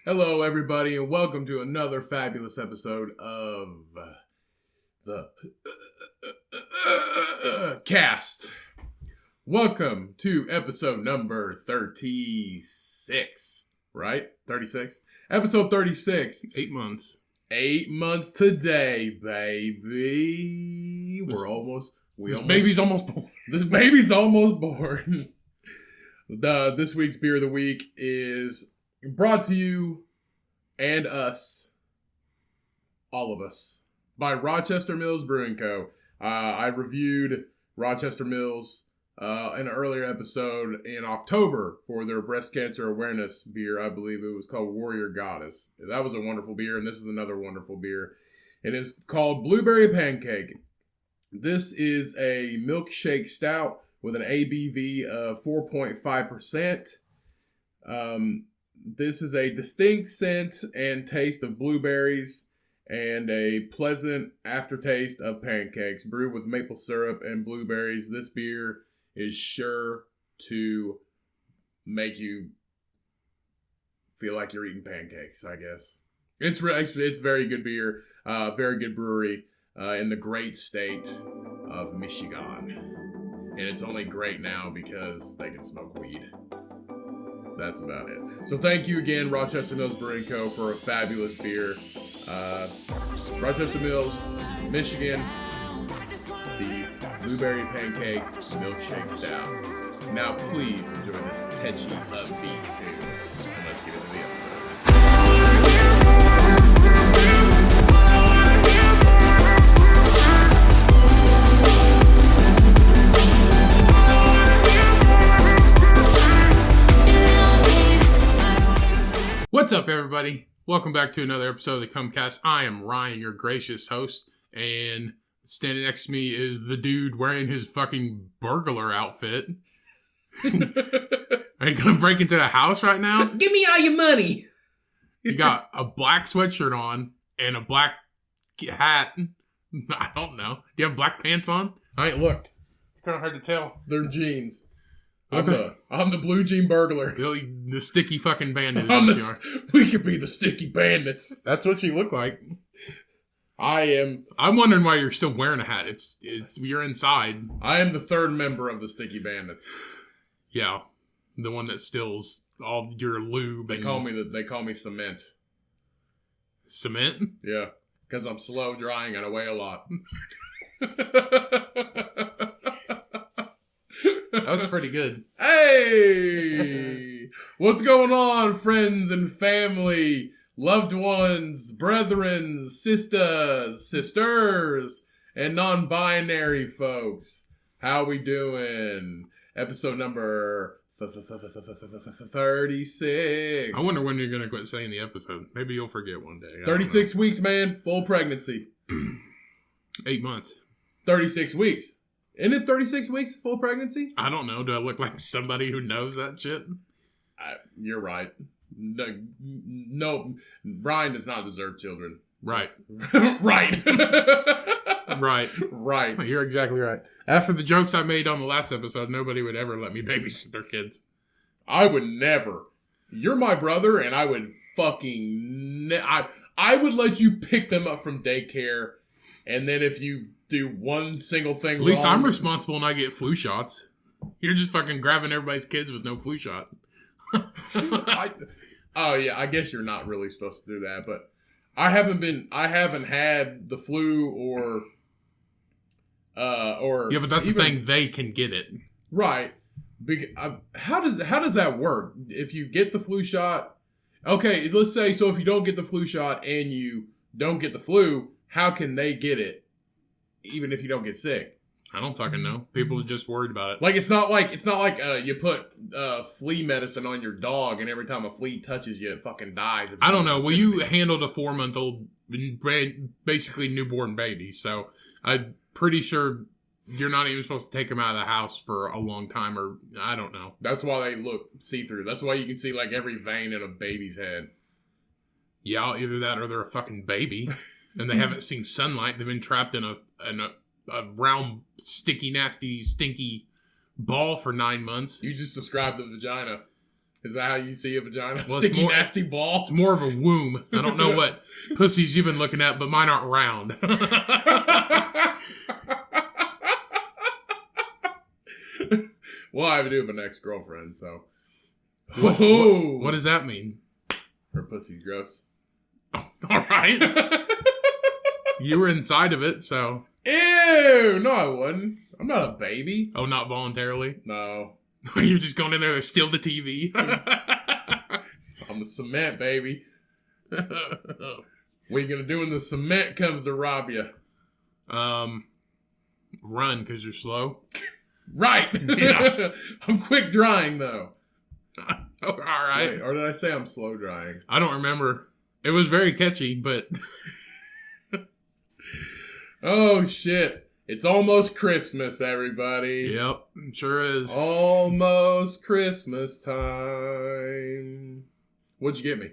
Hello, everybody, and welcome to another fabulous episode of the cast. Welcome to episode number 36, right? 36? Episode 36. 8 months. 8 months today, baby. This baby's almost born. This baby's almost born. This week's beer of the week is brought to you and us, all of us, by Rochester Mills Brewing Co. I reviewed Rochester Mills in an earlier episode in October for their breast cancer awareness beer. I believe it was called Warrior Goddess. That was a wonderful beer, and this is another wonderful beer. It is called Blueberry Pancake. This is a milkshake stout with an ABV of 4.5%. This is a distinct scent and taste of blueberries and a pleasant aftertaste of pancakes. Brewed with maple syrup and blueberries, this beer is sure to make you feel like you're eating pancakes, I guess. It's very good beer, very good brewery in the great state of Michigan. And it's only great now because they can smoke weed. That's about it. So thank you again, Rochester Mills Brewing Co. for a fabulous beer. Rochester Mills, Michigan, the Blueberry Pancake Milkshake Stout. Now please enjoy this catchy, upbeat tune. And let's get into the episode. What's up, everybody? Welcome back to another episode of the Cumcast. I am Ryan, your gracious host, and standing next to me is the dude wearing his fucking burglar outfit. Are you gonna break into a house right now? Give me all your money! You got a black sweatshirt on and a black hat. I don't know. Do you have black pants on? I ain't looked. It's kind of hard to tell. They're jeans. Okay. I'm the blue jean burglar. Really, the sticky fucking bandit. We could be the sticky bandits. That's what you look like. I am. I'm wondering why you're still wearing a hat. It's you're inside. I am the third member of the sticky bandits. Yeah, the one that steals all your lube. They call me cement. Cement. Yeah, because I'm slow drying and I weigh a lot. That was pretty good. Hey! What's going on, friends and family, loved ones, brethren, sisters, and non-binary folks? How we doing? Episode number 36. I wonder when you're going to quit saying the episode. Maybe you'll forget one day. 36 weeks, man. Full pregnancy. 8 months. 36 weeks. Isn't it 36 weeks full pregnancy? I don't know. Do I look like somebody who knows that shit? You're right. No, Brian does not deserve children. Right. Right. Right. Right. You're exactly right. After the jokes I made on the last episode, nobody would ever let me babysit their kids. I would never. You're my brother, and I would fucking... I would let you pick them up from daycare, and then if you do one single thing At least wrong, I'm responsible and I get flu shots. You're just fucking grabbing everybody's kids with no flu shot. Oh yeah, I guess you're not really supposed to do that, but I haven't had the flu or yeah, but that's the thing, they can get it. Right. How does that work? If you get the flu shot, okay, let's say, so if you don't get the flu shot and you don't get the flu, how can they get it? Even if you don't get sick. I don't fucking know. People are just worried about it. Like it's not like you put flea medicine on your dog and every time a flea touches you, it fucking dies. I don't know. Well, you handled a 4-month-old, basically newborn baby, so I'm pretty sure you're not even supposed to take them out of the house for a long time, or I don't know. That's why they look see-through. That's why you can see like every vein in a baby's head. Yeah, either that or they're a fucking baby. And they haven't seen sunlight. They've been trapped in a round, sticky, nasty, stinky ball for 9 months. You just described the vagina. Is that how you see a vagina? Well, Sticky, nasty ball? It's more of a womb. I don't know what pussies you've been looking at, but mine aren't round. Well, I do have an ex-girlfriend, so. What does that mean? Her pussy's gross. Oh, all right. You were inside of it, so. Ew! No, I wouldn't. I'm not a baby. Oh, not voluntarily? No. You've just gone in there to steal the TV. I'm the cement, baby. What are you gonna do when the cement comes to rob you? Run, because you're slow. Right! Yeah. I'm quick drying, though. All right. Wait, or did I say I'm slow drying? I don't remember. It was very catchy, but... Oh, shit. It's almost Christmas, everybody. Yep, sure is. Almost Christmas time. What'd you get me?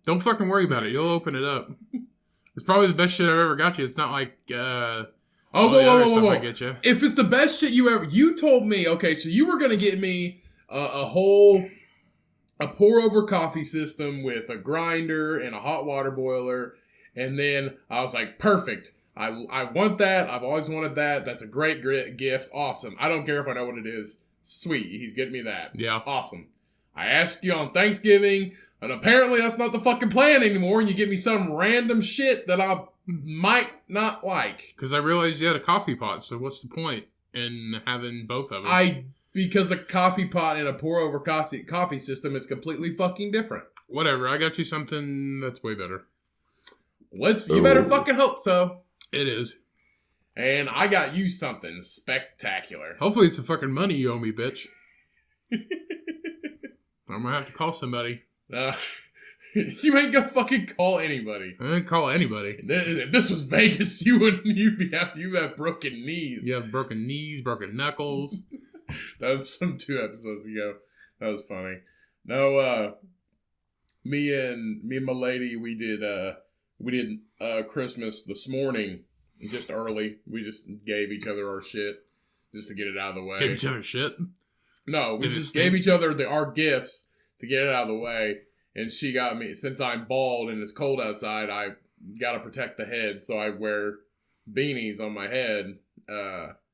Don't fucking worry about it. You'll open it up. It's probably the best shit I've ever got you. It's not like, whoa. I get you. If it's the best shit you told me, okay, so you were going to get me a pour-over coffee system with a grinder and a hot water boiler, and then I was like, perfect. I want that. I've always wanted that. That's a great gift. Awesome. I don't care if I know what it is. Sweet. He's getting me that. Yeah. Awesome. I asked you on Thanksgiving, and apparently that's not the fucking plan anymore, and you give me some random shit that I might not like. Because I realized you had a coffee pot, so what's the point in having both of them? Because a coffee pot and a pour-over coffee system is completely fucking different. Whatever. I got you something that's way better. You better fucking hope so. It is. And I got you something spectacular. Hopefully it's the fucking money you owe me, bitch. I'm gonna have to call somebody. You ain't gonna fucking call anybody. I didn't call anybody. If this was Vegas, you have broken knees. You have broken knees, broken knuckles. That was some 2 episodes ago. That was funny. No, me and my lady, we did Christmas this morning, just early. We just gave each other our shit just to get it out of the way. Gave each other shit? No, we just gave each other our gifts to get it out of the way. And she got me, since I'm bald and it's cold outside, I got to protect the head. So I wear beanies on my head,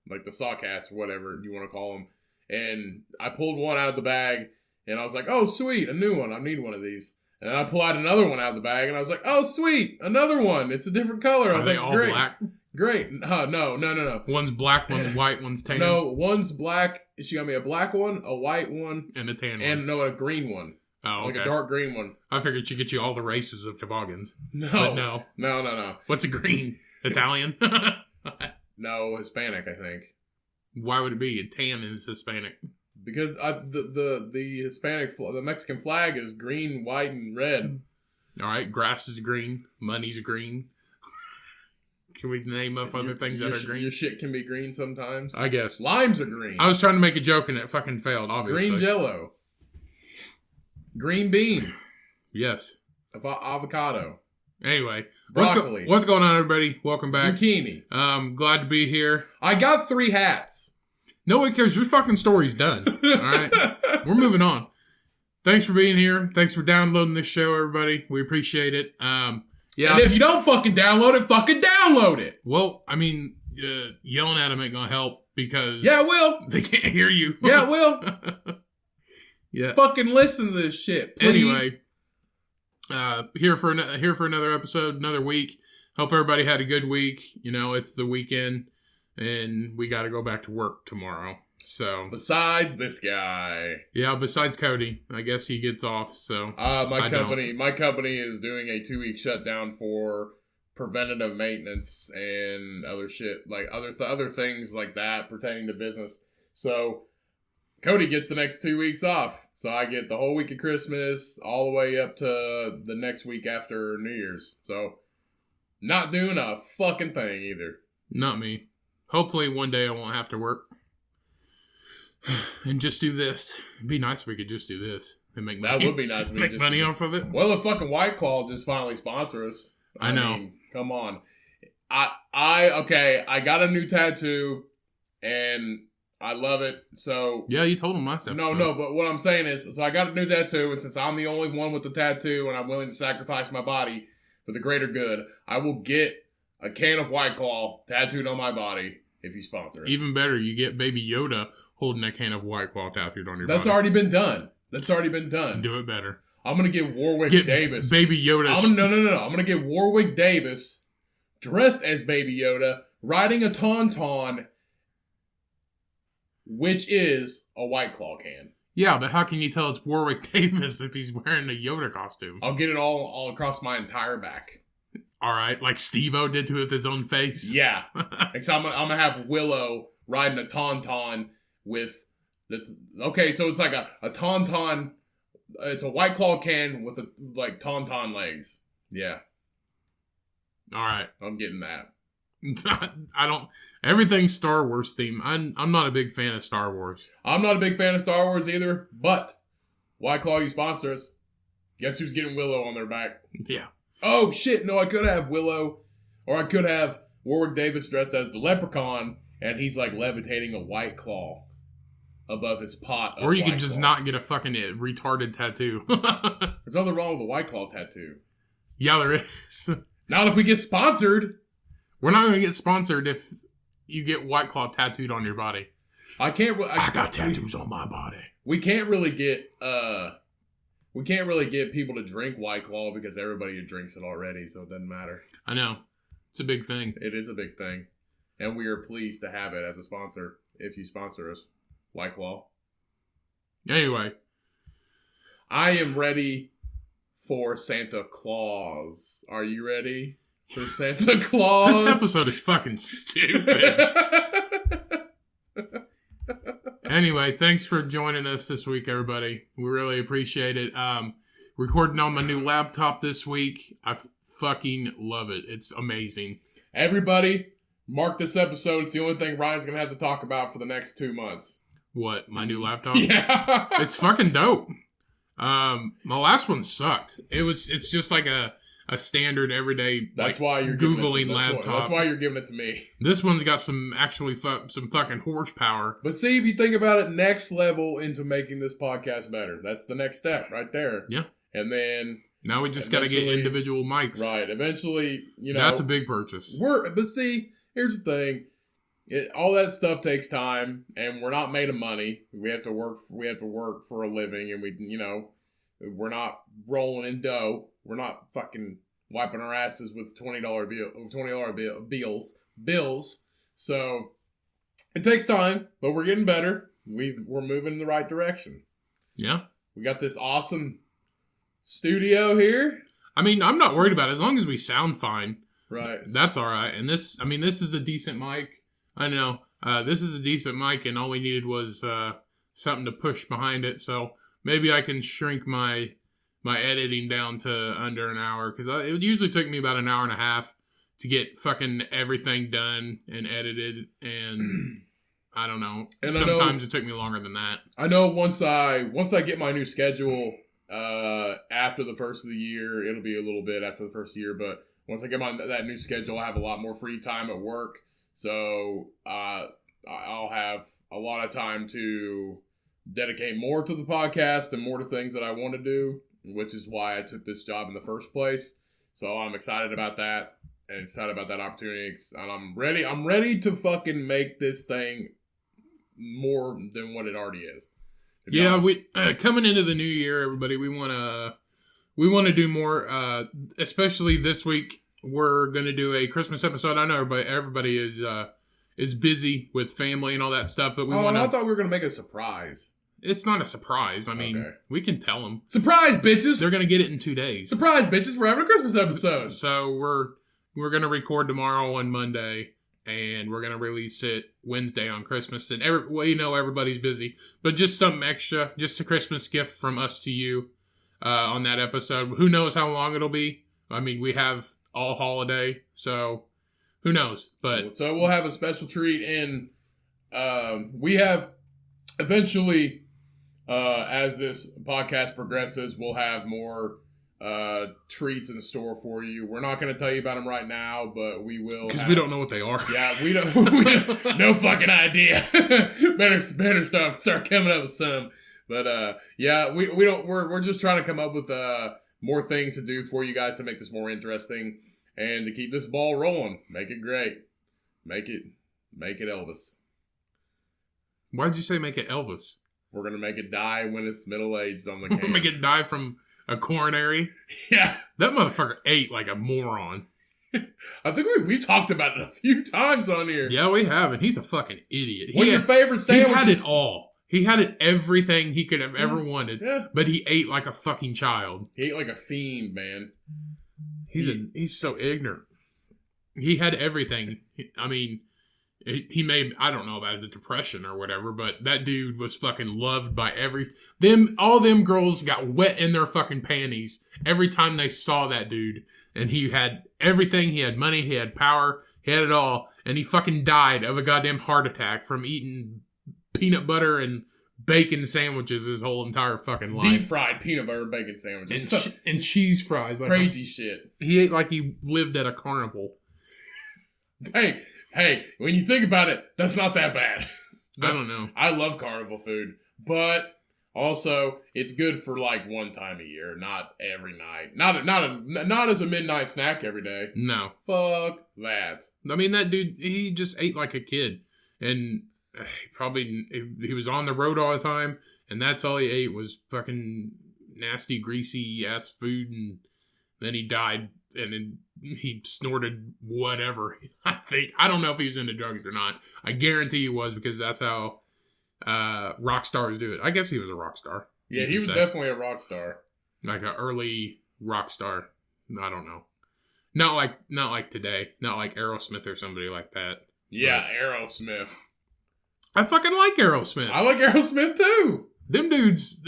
like the sock hats, whatever you want to call them. And I pulled one out of the bag and I was like, oh, sweet, a new one. I need one of these. And then I pull out another one out of the bag and I was like, oh, sweet, another one. It's a different color. I was like, all great. Black? Great. No. One's black, one's white, one's tan. No, one's black. She got me a black one, a white one, and a tan one. And no, a green one. Oh, okay. Like a dark green one. I figured she'd get you all the races of toboggans. No. But no. No. What's a green? Italian? No, Hispanic, I think. Why would it be? A tan is Hispanic. Because the Hispanic, the Mexican flag is green, white, and red. All right, grass is green, money's green. Can we name up other things that are green? Your shit can be green sometimes. I guess. Limes are green. I was trying to make a joke and it fucking failed, obviously. Green Jell-O. Green beans. Yes. Avocado. Anyway. Broccoli. What's going on, everybody? Welcome back. Zucchini. Glad to be here. I got 3 hats. No one cares. Your fucking story's done. All right? We're moving on. Thanks for being here. Thanks for downloading this show, everybody. We appreciate it. Yeah. And if you don't fucking download it, fucking download it. Well, I mean, yelling at them ain't gonna help because... Yeah, it will. They can't hear you. Yeah, it will. Yeah. Fucking listen to this shit, please. Anyway, here for another episode, another week. Hope everybody had a good week. You know, it's the weekend, and we got to go back to work tomorrow. So besides this guy, yeah, besides Cody, I guess he gets off. So my company is doing a 2-week shutdown for preventative maintenance and other shit, like other things like that pertaining to business. So Cody gets the next 2 weeks off. So I get the whole week of Christmas all the way up to the next week after New Year's. So not doing a fucking thing either. Not me. Hopefully one day I won't have to work. And just do this. It'd be nice if we could just do this and make money. That would be nice if we make just money off of it. Well, the fucking White Claw just finally sponsor us. I know. Mean, come on. I got a new tattoo, and I love it. So yeah, you told him last episode. No, but what I'm saying is, so I got a new tattoo, and since I'm the only one with the tattoo, and I'm willing to sacrifice my body for the greater good, I will get a can of White Claw tattooed on my body if you sponsor us. Even better, you get Baby Yoda holding a can of White Claw tattooed on your body. That's already been done. Do it better. I'm gonna get Warwick Davis. Baby Yoda. No. I'm gonna get Warwick Davis dressed as Baby Yoda, riding a tauntaun, which is a White Claw can. Yeah, but how can you tell it's Warwick Davis if he's wearing a Yoda costume? I'll get it all across my entire back. All right, like Steve-O did to it with his own face. Yeah, so I'm gonna have Willow riding a tauntaun with that's okay. So it's like a tauntaun. It's a White Claw can with like tauntaun legs. Yeah. All right, I'm getting that. I don't. Everything's Star Wars theme. I'm not a big fan of Star Wars. I'm not a big fan of Star Wars either. But White Claw, you sponsor us. Guess who's getting Willow on their back? Yeah. Oh shit! No, I could have Willow, or I could have Warwick Davis dressed as the Leprechaun, and he's like levitating a White Claw above his pot. Or you could just not get a fucking retarded tattoo. There's nothing wrong with a White Claw tattoo. Yeah, there is. Not if we get sponsored. We're not going to get sponsored if you get White Claw tattooed on your body. I got tattoos on my body. We can't really get people to drink White Claw because everybody drinks it already, so it doesn't matter. I know. It's a big thing. It is a big thing. And we are pleased to have it as a sponsor if you sponsor us, White Claw. Anyway. I am ready for Santa Claus. Are you ready for Santa Claus? This episode is fucking stupid. Anyway, thanks for joining us this week, everybody. We really appreciate it. Recording on my new laptop this week. I fucking love it. It's amazing. Everybody, mark this episode. It's the only thing Ryan's going to have to talk about for the next 2 months. What? My new laptop? Yeah. It's fucking dope. My last one sucked. It's just like a standard everyday. That's like, why you're Googling laptop. That's why you're giving it to me. This one's got some fucking horsepower. But see, if you think about it, next level into making this podcast better. That's the next step right there. Yeah. And then now we just got to get individual mics. Right. Eventually, that's a big purchase. But see, here's the thing. All that stuff takes time, and we're not made of money. We have to work. We have to work for a living, and we're not rolling in dough. We're not fucking wiping our asses with $20 bills. So it takes time, but we're getting better. We're moving in the right direction. Yeah, we got this awesome studio here. I mean, I'm not worried about it as long as we sound fine. Right, that's all right. And this is a decent mic. I know. This is a decent mic, and all we needed was something to push behind it. So maybe I can shrink my editing down to under an hour, because it usually took me about an hour and a half to get fucking everything done and edited, and I don't know. And sometimes it took me longer than that. I know once I get my new schedule after the first of the year, it'll be a little bit after the first year, but once I get that new schedule, I have a lot more free time at work. So I'll have a lot of time to dedicate more to the podcast and more to things that I want to do, which is why I took this job in the first place. So I'm excited about that and excited about that opportunity. And I'm ready to fucking make this thing more than what it already is. Yeah, we coming into the new year, everybody, we want to do more, especially this week. We're going to do a Christmas episode. I know everybody is busy with family and all that stuff, but I thought we were going to make a surprise. It's not a surprise. I mean, we can tell them. Surprise, bitches! They're going to get it in 2 days. Surprise, bitches! We're having a Christmas episode. So we're going to record tomorrow on Monday, and we're going to release it Wednesday on Christmas. And everybody's busy, but just something extra, just a Christmas gift from us to you on that episode. Who knows how long it'll be? I mean, we have all holiday, so who knows? But so we'll have a special treat, and we have eventually, as this podcast progresses, we'll have more treats in store for you. We're not going to tell you about them right now, but we will. Because we don't know what they are. Yeah, we don't no fucking idea. better start coming up with some. But yeah, we don't. We're just trying to come up with more things to do for you guys to make this more interesting and to keep this ball rolling. Make it great. Make it Elvis. Why did you say make it Elvis? We're gonna make it die when it's middle aged on the We're can. gonna make it die from a coronary. Yeah, that motherfucker ate like a moron. I think we talked about it a few times on here. Yeah, we have, and he's a fucking idiot. What are your favorite sandwiches? He had it all. He had it everything he could have ever wanted. Yeah. But he ate like a fucking child. He ate like a fiend, man. He's so ignorant. He had everything. I mean, he may, I don't know about his depression or whatever, but that dude was fucking loved by all them girls got wet in their fucking panties every time they saw that dude. And he had everything. He had money. He had power. He had it all. And he fucking died of a goddamn heart attack from eating peanut butter and bacon sandwiches his whole entire fucking life. Deep fried peanut butter and bacon sandwiches. And cheese fries. Like crazy shit. He ate like he lived at a carnival. Hey, when you think about it, that's not that bad. I don't know. I love carnival food, but also it's good for like one time a year, not every night. Not as a midnight snack every day. No. Fuck that. I mean, that dude, he just ate like a kid. And he was on the road all the time, and that's all he ate was fucking nasty, greasy ass food, and then he died, and then he snorted whatever. I don't know if he was into drugs or not. I guarantee he was, because that's how rock stars do it. I guess he was a rock star. Yeah, he was definitely a rock star. Like an early rock star. I don't know. Not like today. Not like Aerosmith or somebody like that. Yeah, but Aerosmith. I fucking like Aerosmith. I like Aerosmith too. Them dudes,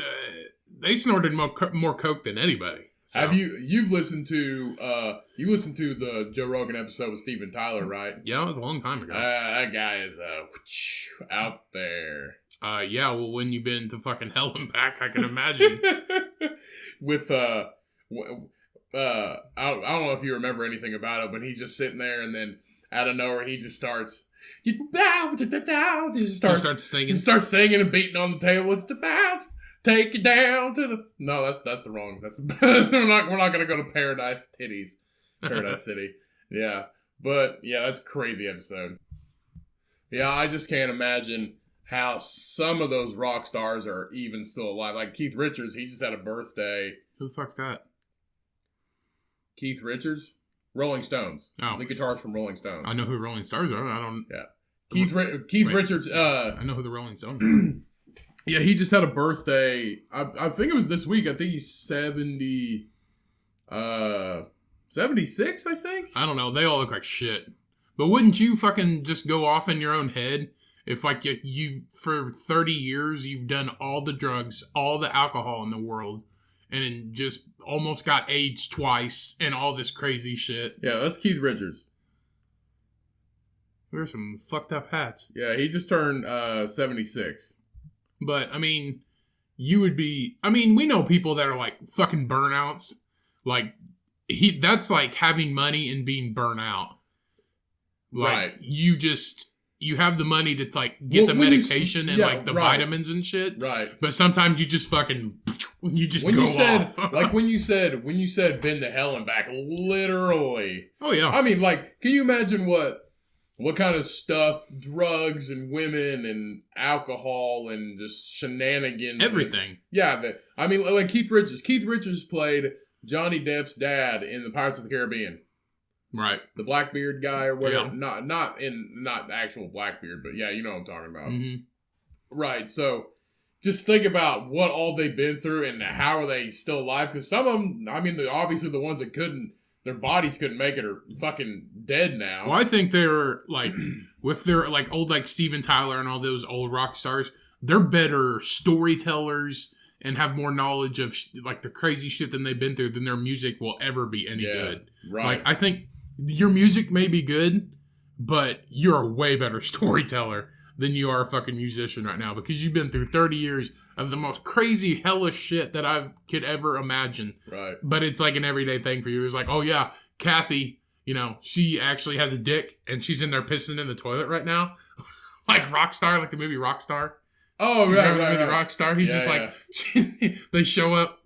they snorted more coke than anybody. So. Have you've listened to the Joe Rogan episode with Steven Tyler, right? Yeah, it was a long time ago. That guy is out there. Yeah, well, when you've been to fucking hell and back, I can imagine. With I don't know if you remember anything about it, but he's just sitting there, and then out of nowhere he just starts. He just starts singing and beating on the table. It's about take you down to the. No, that's the wrong. We're not gonna go to Paradise City. Yeah, but yeah, that's a crazy episode. Yeah, I just can't imagine how some of those rock stars are even still alive. Like Keith Richards, he just had a birthday. Who the fuck's that? Keith Richards, Rolling Stones. Oh, the guitarist from Rolling Stones. I know who Rolling Stars are. I don't. Yeah. Keith Richards. I know who the Rolling Stones are. Yeah, he just had a birthday. I think it was this week. I think he's 76, I think. I don't know. They all look like shit. But wouldn't you fucking just go off in your own head if, like, you for 30 years you've done all the drugs, all the alcohol in the world, and just almost got AIDS twice and all this crazy shit? Yeah, that's Keith Richards. There's some fucked up hats. Yeah, he just turned 76. But, I mean, we know people that are, like, fucking burnouts. Like, that's like having money and being burnt out. Like, right. You have the money to, like, get the medication and, like, the vitamins and shit. Right. But sometimes you just fucking, when you said, like, when you said, been to hell and back, literally. Oh, yeah. I mean, like, can you imagine what kind of stuff, drugs and women and alcohol and just shenanigans. Everything. I mean, like Keith Richards. Keith Richards played Johnny Depp's dad in the Pirates of the Caribbean. Right. The Blackbeard guy or whatever. Yeah. Not the actual Blackbeard, but yeah, you know what I'm talking about. Mm-hmm. Right. So just think about what all they've been through and how are they still alive. Because some of them, I mean, obviously the ones that their bodies couldn't make it are fucking dead now. Well, I think they're like, if they're like old, like Steven Tyler and all those old rock stars, they're better storytellers and have more knowledge of like the crazy shit than they've been through than their music will ever be any good. Right. Like, I think your music may be good, but you're a way better storyteller than you are a fucking musician right now, because you've been through 30 years of the most crazy, hellish shit that I could ever imagine. Right. But it's like an everyday thing for you. It's like, oh yeah, Kathy, you know, she actually has a dick and she's in there pissing in the toilet right now. Like Rockstar, like the movie Rockstar. Oh, right, Remember the movie Rockstar? He's just like, they show up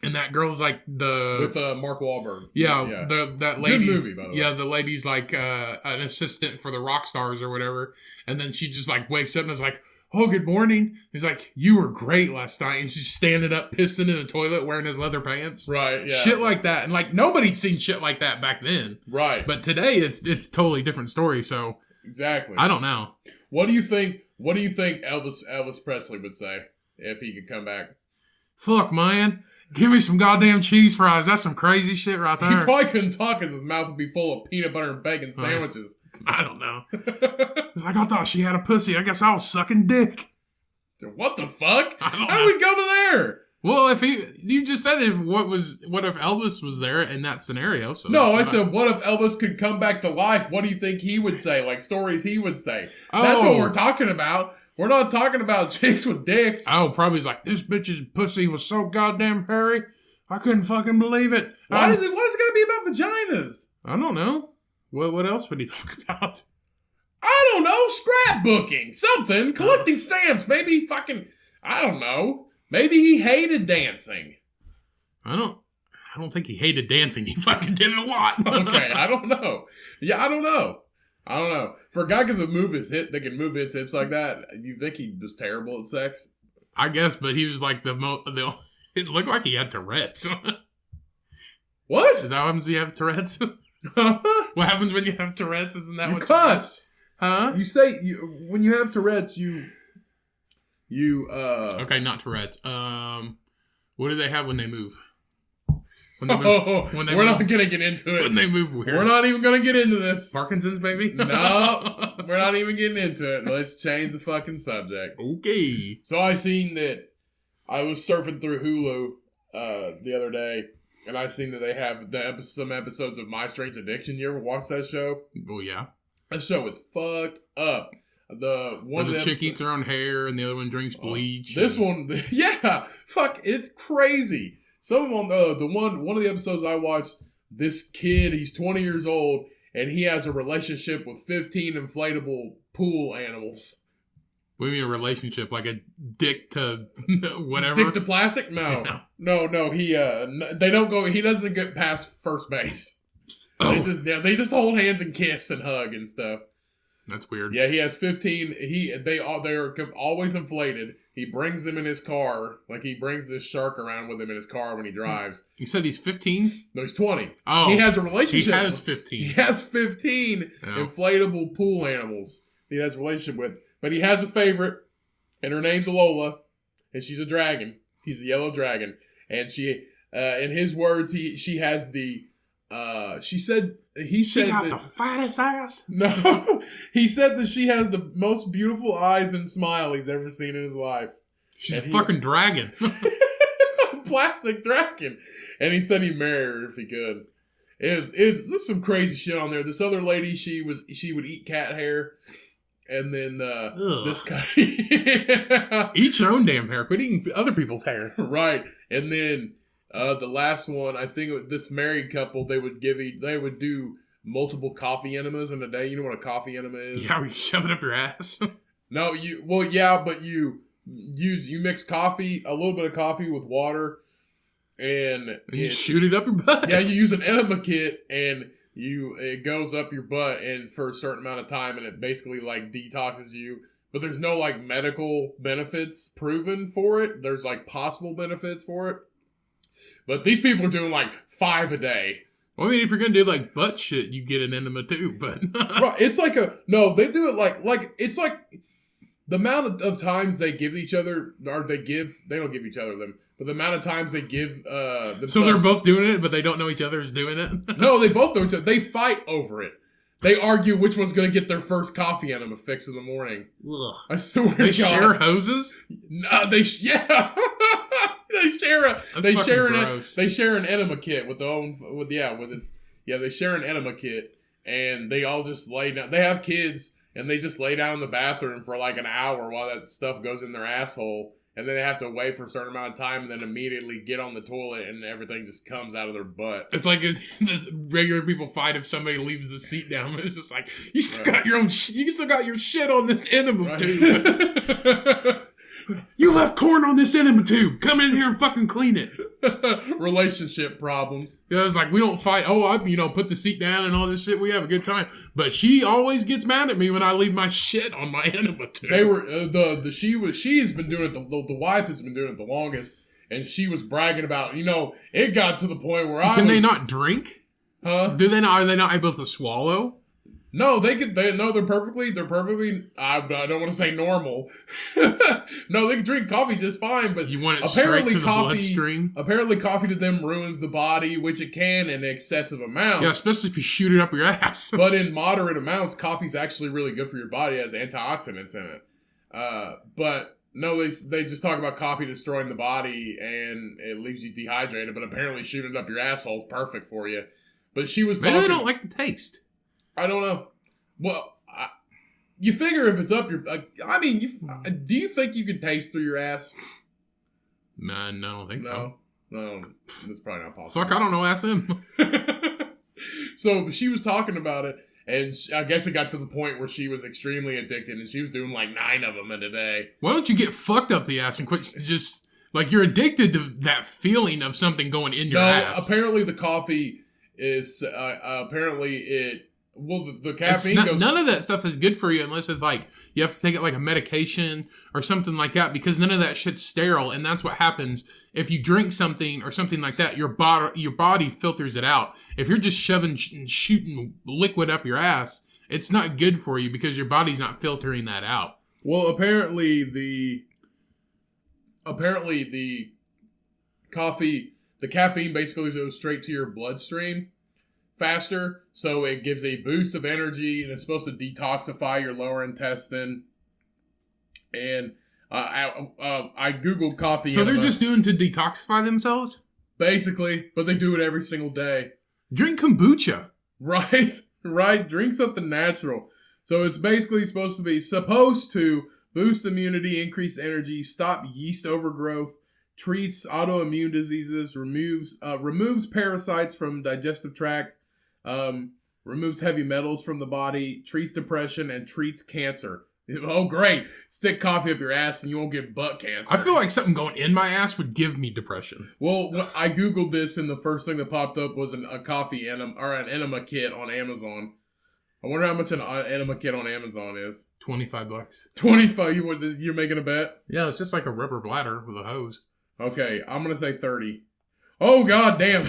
and that girl's like with Mark Wahlberg. Yeah. That lady. Good movie, by the way. Yeah, the lady's like an assistant for the Rockstars or whatever. And then she just like wakes up and is like, oh, good morning. He's like, you were great last night. And she's standing up, pissing in the toilet, wearing his leather pants. Right, yeah. Shit like that. And like, nobody's seen shit like that back then. Right. But today, it's totally different story. So exactly. I don't know. What do you think Elvis Presley would say if he could come back? Fuck, man. Give me some goddamn cheese fries. That's some crazy shit right there. He probably couldn't talk because his mouth would be full of peanut butter and bacon sandwiches. I don't know. It's like, I thought she had a pussy. I guess I was sucking dick. What the fuck? I don't know. How do we go to there? Well, you just said what if Elvis was there in that scenario? So no, I said, what if Elvis could come back to life? What do you think he would say? Like stories he would say. That's what we're talking about. We're not talking about chicks with dicks. Oh, probably he's like, this bitch's pussy was so goddamn hairy, I couldn't fucking believe it. What is it going to be about vaginas? I don't know. What else would he talk about? I don't know. Scrapbooking. Something. Collecting stamps. Maybe fucking, I don't know. Maybe he hated dancing. I don't think he hated dancing. He fucking did it a lot. Okay, I don't know. Yeah, I don't know. For a guy that can move his hips like that, you think he was terrible at sex? I guess, but he was like it looked like he had Tourette's. What? Is that what happens when you have Tourette's? What happens when you have Tourette's? Isn't that you what cuss? Huh? You say when you have Tourette's, you Okay, not Tourette's. What do they have when they move? We're not gonna get into it. When they move weird. We're not even gonna get into this. Parkinson's, baby? No, we're not even getting into it. Let's change the fucking subject. Okay. So I seen that I was surfing through Hulu the other day, and I seen that they have some episodes of My Strange Addiction. You ever watch that show? Oh yeah. That show is fucked up. Where the chick eats her own hair and the other one drinks bleach. This one, yeah, fuck, it's crazy. Some of them, one of the episodes I watched, this kid, he's 20 years old, and he has a relationship with 15 inflatable pool animals. What do you mean a relationship? Like a dick to whatever? Dick to plastic? No. No, he doesn't get past first base. Oh. They just hold hands and kiss and hug and stuff. That's weird. Yeah, he has 15. They're always inflated. He brings them in his car. Like, he brings this shark around with him in his car when he drives. You said he's 15? No, he's 20. Oh. He has a relationship. He has 15. He has 15 inflatable pool animals he has a relationship with. But he has a favorite, and her name's Lola, and she's a dragon. He's a yellow dragon. And she, in his words, she has the, She got the fattest ass? No. He said that she has the most beautiful eyes and smile he's ever seen in his life. She's a fucking dragon. Plastic dragon. And he said he'd marry her if he could. It's just some crazy shit on there. This other lady, she would eat cat hair. And then this guy... Eat your own damn hair. Quit eating other people's hair. Right. And then... the last one, I think this married couple, they would do multiple coffee enemas in a day. You know what a coffee enema is? Yeah, you shove it up your ass. No, but you mix coffee, a little bit of coffee with water, and you shoot it up your butt. Yeah, you use an enema kit, and it goes up your butt, and for a certain amount of time, and it basically like detoxes you. But there's no like medical benefits proven for it. There's like possible benefits for it. But these people are doing like 5 a day. Well, I mean, if you're going to do like butt shit, you get an enema too, but... Right, it's like they do it like, it's like the amount of times they give each other, or they don't give each other them, but the amount of times they give themselves... So they're both doing it, but they don't know each other is doing it? No, they both know each other. They fight over it. They argue which one's going to get their first coffee enema fix in the morning. Ugh. I swear to God. They share hoses? No, yeah. They share an enema kit they share an enema kit, and they all just lay down. They have kids, and they just lay down in the bathroom for like an hour while that stuff goes in their asshole. And then they have to wait for a certain amount of time and then immediately get on the toilet and everything just comes out of their butt. It's like this regular people fight if somebody leaves the seat down. It's just like, you still got your own you still got your shit on this enema tube. You left corn on this enema tube. Come in here and fucking clean it. Relationship problems. Yeah, it's like, we don't fight. Oh, I put the seat down and all this shit. We have a good time. But she always gets mad at me when I leave my shit on my enema tube. They were she's been doing it. The wife has been doing it the longest, and she was bragging about, it got to the point where Can they not drink? Huh? Are they not able to swallow? No, they're perfectly, I don't want to say normal. No, they can drink coffee just fine, but you want it straight to the bloodstream? Apparently coffee to them ruins the body, which it can in excessive amounts. Yeah, especially if you shoot it up your ass. But in moderate amounts, coffee's actually really good for your body. It has antioxidants in it. But no, they just talk about coffee destroying the body and it leaves you dehydrated, but apparently shooting it up your asshole is perfect for you. But she was talking... Maybe they don't like the taste. I don't know. Well, you figure if it's up your... do you think you could taste through your ass? Nah, no, I don't think so. No, that's probably not possible. Fuck, I don't know. Ask him. So she was talking about it, and I guess it got to the point where she was extremely addicted, and she was doing like 9 of them in a day. Why don't you get fucked up the ass and quit just... Like, you're addicted to that feeling of something going in your ass. No, apparently the coffee is... Well, the caffeine goes... None of that stuff is good for you unless it's like you have to take it like a medication or something like that, because none of that shit's sterile, and that's what happens if you drink something or something like that. Your body filters it out. If you're just shoving and shooting liquid up your ass, it's not good for you because your body's not filtering that out. Well, apparently the caffeine basically goes straight to your bloodstream faster, so it gives a boost of energy, and it's supposed to detoxify your lower intestine. And I googled coffee. So they're just doing to detoxify themselves? Basically, but they do it every single day. Drink kombucha. Right. Drink something natural. So it's basically supposed to boost immunity, increase energy, stop yeast overgrowth, treats autoimmune diseases, removes parasites from digestive tract, removes heavy metals from the body, treats depression, and treats cancer. Oh, great. Stick coffee up your ass and you won't get butt cancer. I feel like something going in my ass would give me depression. Well, I Googled this and the first thing that popped up was a coffee an enema kit on Amazon. I wonder how much an enema kit on Amazon is. $25. 25? You're making a bet? Yeah, it's just like a rubber bladder with a hose. Okay, I'm going to say 30. Oh, god damn.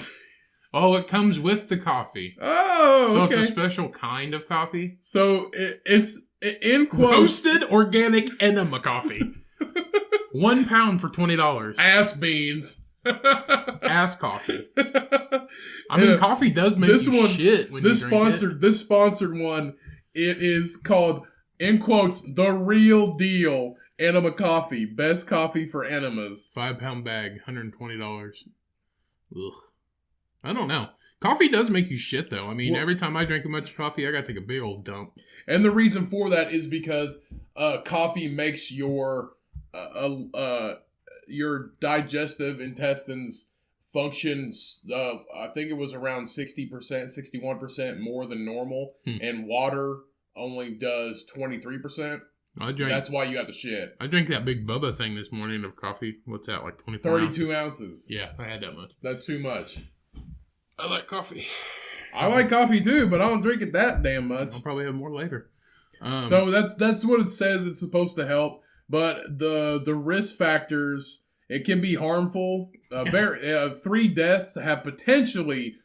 Oh, it comes with the coffee. Oh, okay. So it's a special kind of coffee? So it's in quotes... Roasted organic enema coffee. 1 pound for $20. Ass beans. Ass coffee. I mean, coffee does make you shit when you drink it. This sponsored one, it is called, in quotes, The Real Deal Enema Coffee. Best coffee for enemas. 5 pound bag, $120. Ugh. I don't know. Coffee does make you shit, though. I mean, every time I drink a bunch of coffee, I gotta take a big old dump. And the reason for that is because coffee makes your digestive intestines function, I think it was around 60%, 61% more than normal. And water only does 23%. That's why you have to shit. I drank that big Bubba thing this morning of coffee. What's that, like 24 32 ounces? Yeah, I had that much. That's too much. I like coffee. I like coffee too, but I don't drink it that damn much. I'll probably have more later. So that's what it says it's supposed to help. But the risk factors, it can be harmful. 3 deaths have potentially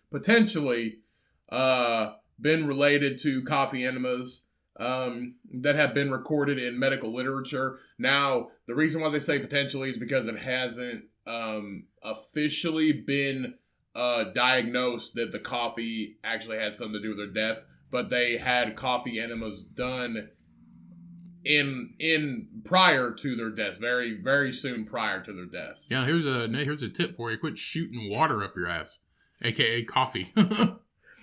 been related to coffee enemas that have been recorded in medical literature. Now, the reason why they say potentially is because it hasn't officially been diagnosed that the coffee actually had something to do with their death, but they had coffee enemas done in prior to their deaths, very, very soon prior to their deaths. Yeah, here's a tip for you. Quit shooting water up your ass, aka coffee.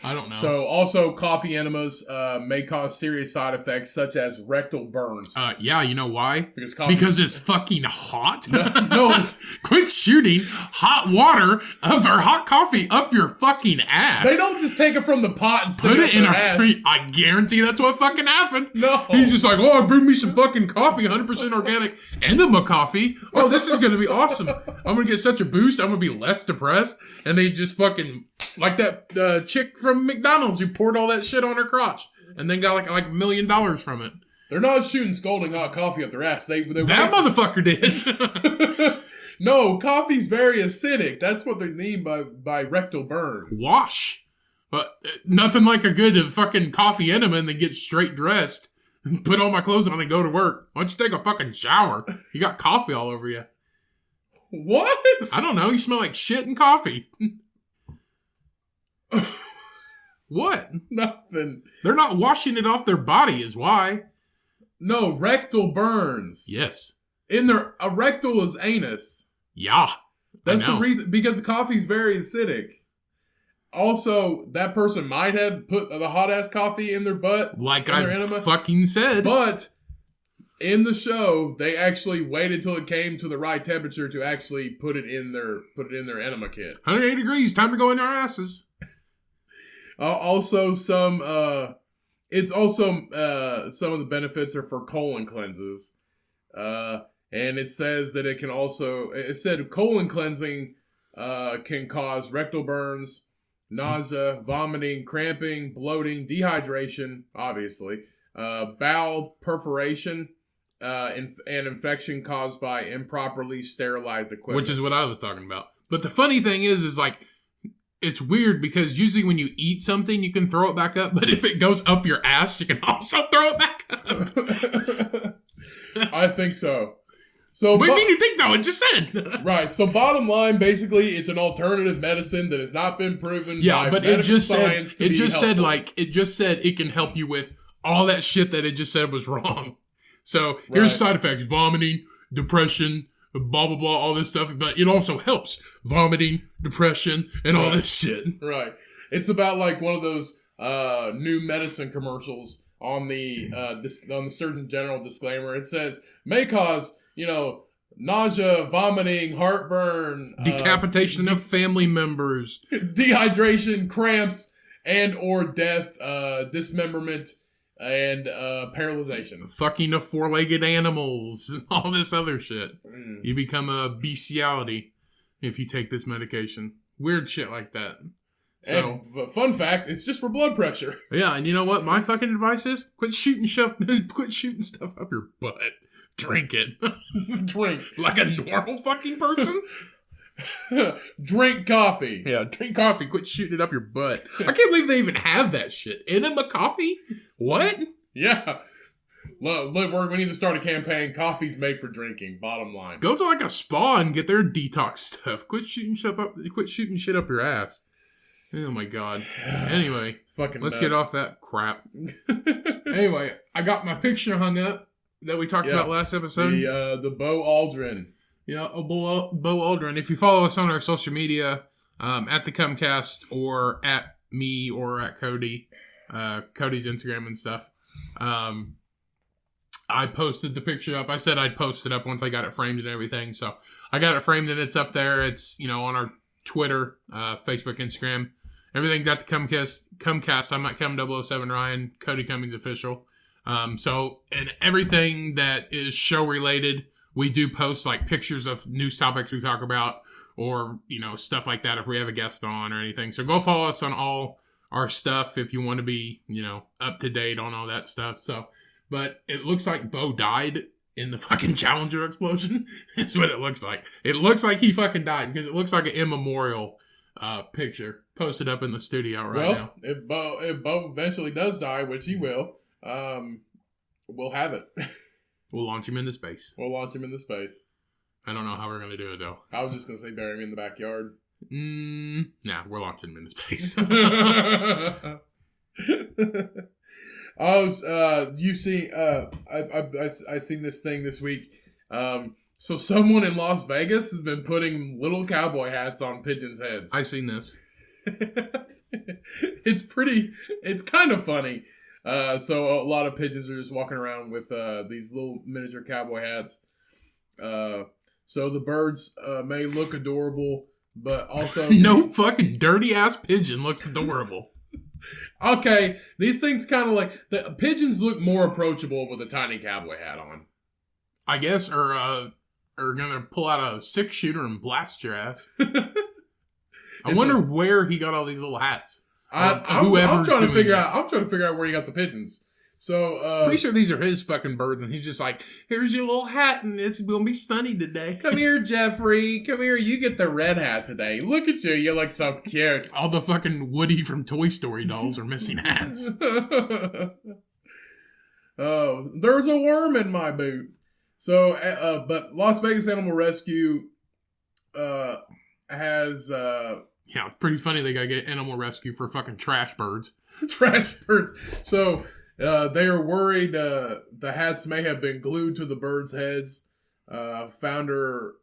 I don't know. So, also, coffee enemas may cause serious side effects such as rectal burns. Yeah, you know why? Because it's fucking hot? No. Quit shooting hot water or hot coffee up your fucking ass. They don't just take it from the pot and stick Put it it in up their ass. I guarantee that's what fucking happened. No. He's just like, I brewed me some fucking coffee, 100% organic enema coffee. Oh, this is going to be awesome. I'm going to get such a boost. I'm going to be less depressed. And they just fucking, like that chick from McDonald's who poured all that shit on her crotch and then got like $1 million from it. They're not shooting scalding hot coffee up their ass. That motherfucker did. No, coffee's very acidic. That's what they mean by rectal burns. Wash. But nothing like a good fucking coffee enema and then get straight dressed. Put all my clothes on and go to work. Why don't you take a fucking shower? You got coffee all over you. What? I don't know. You smell like shit and coffee. What? Nothing. They're not washing it off their body is why. No, rectal burns. Yes. A rectal is anus. Yeah. That's the reason, because coffee's very acidic. Also, that person might have put the hot ass coffee in their butt. Like I fucking said. But in the show, they actually waited till it came to the right temperature to actually put it in their enema kit. 108 degrees, time to go in our asses. Also, some of the benefits are for colon cleanses. And it says that it said colon cleansing can cause rectal burns, nausea, vomiting, cramping, bloating, dehydration, obviously, bowel perforation, and infection caused by improperly sterilized equipment. Which is what I was talking about. But the funny thing is like, it's weird because usually when you eat something, you can throw it back up. But if it goes up your ass, you can also throw it back up. I think so. So, what do you mean you think though? It just said. Right. So bottom line, basically, it's an alternative medicine that has not been proven by but medical science to be helpful. It just said it can help you with all that shit that it just said was wrong. So here's side effects: vomiting, depression, blah blah blah, all this stuff. But it also helps vomiting, depression, and all this shit. Right. It's about like one of those new medicine commercials on the Surgeon General disclaimer. It says may cause, nausea, vomiting, heartburn, decapitation of family members, dehydration, cramps, and or death, dismemberment, and paralyzation. Fucking of four-legged animals, and all this other shit. You become a bestiality if you take this medication. Weird shit like that. So, and fun fact, it's just for blood pressure. Yeah, and you know what my fucking advice is? Quit shooting stuff up your butt. Drink it. Drink. Like a normal fucking person? Drink coffee. Yeah, drink coffee. Quit shooting it up your butt. I can't believe they even have that shit. Enema coffee? What? Yeah. Look, we need to start a campaign. Coffee's made for drinking. Bottom line. Go to like a spa and get their detox stuff. Quit shooting shit up your ass. Oh my god. Anyway, fucking let's nuts. get off that crap. Anyway, I got my picture hung up that we talked about last episode. The Bo Aldrin. Yeah, Bo Aldrin. If you follow us on our social media, at the Comcast or at me or at Cody, Cody's Instagram and stuff, I posted the picture up. I said I'd post it up once I got it framed and everything. So I got it framed and it's up there. It's, on our Twitter, Facebook, Instagram. Everything got the Comcast. I'm at Cum007 Ryan, Cody Cummings Official. So, and everything that is show related, we do post like pictures of news topics we talk about or, stuff like that if we have a guest on or anything. So go follow us on all our stuff if you want to be, up to date on all that stuff. So, but it looks like Bo died in the fucking Challenger explosion. That's what it looks like. It looks like he fucking died because it looks like an immemorial picture posted up in the studio now. If Bo eventually does die, which he will, we'll have it. We'll launch him into space. I don't know how we're going to do it, though. I was just going to say bury him in the backyard. Nah, we're launching him into space. I seen this thing this week. So someone in Las Vegas has been putting little cowboy hats on pigeons' heads. I seen this. It's kind of funny. So a lot of pigeons are just walking around with these little miniature cowboy hats. So the birds may look adorable, but also no fucking dirty ass pigeon looks adorable. Okay, these things kind of like the pigeons look more approachable with a tiny cowboy hat on. I guess, or gonna pull out a 6-shooter and blast your ass. I wonder where he got all these little hats. I'm trying to figure out where he got the pigeons. So pretty sure these are his fucking birds, and he's just like, "Here's your little hat, and it's gonna be sunny today." Come here, Jeffrey. Come here. You get the red hat today. Look at you. You look so cute. All the fucking Woody from Toy Story dolls are missing hats. Oh, there's a worm in my boot. So, but Las Vegas Animal Rescue has yeah, it's pretty funny they gotta get animal rescue for fucking trash birds. Trash birds. So they are worried the hats may have been glued to the birds' heads. Founder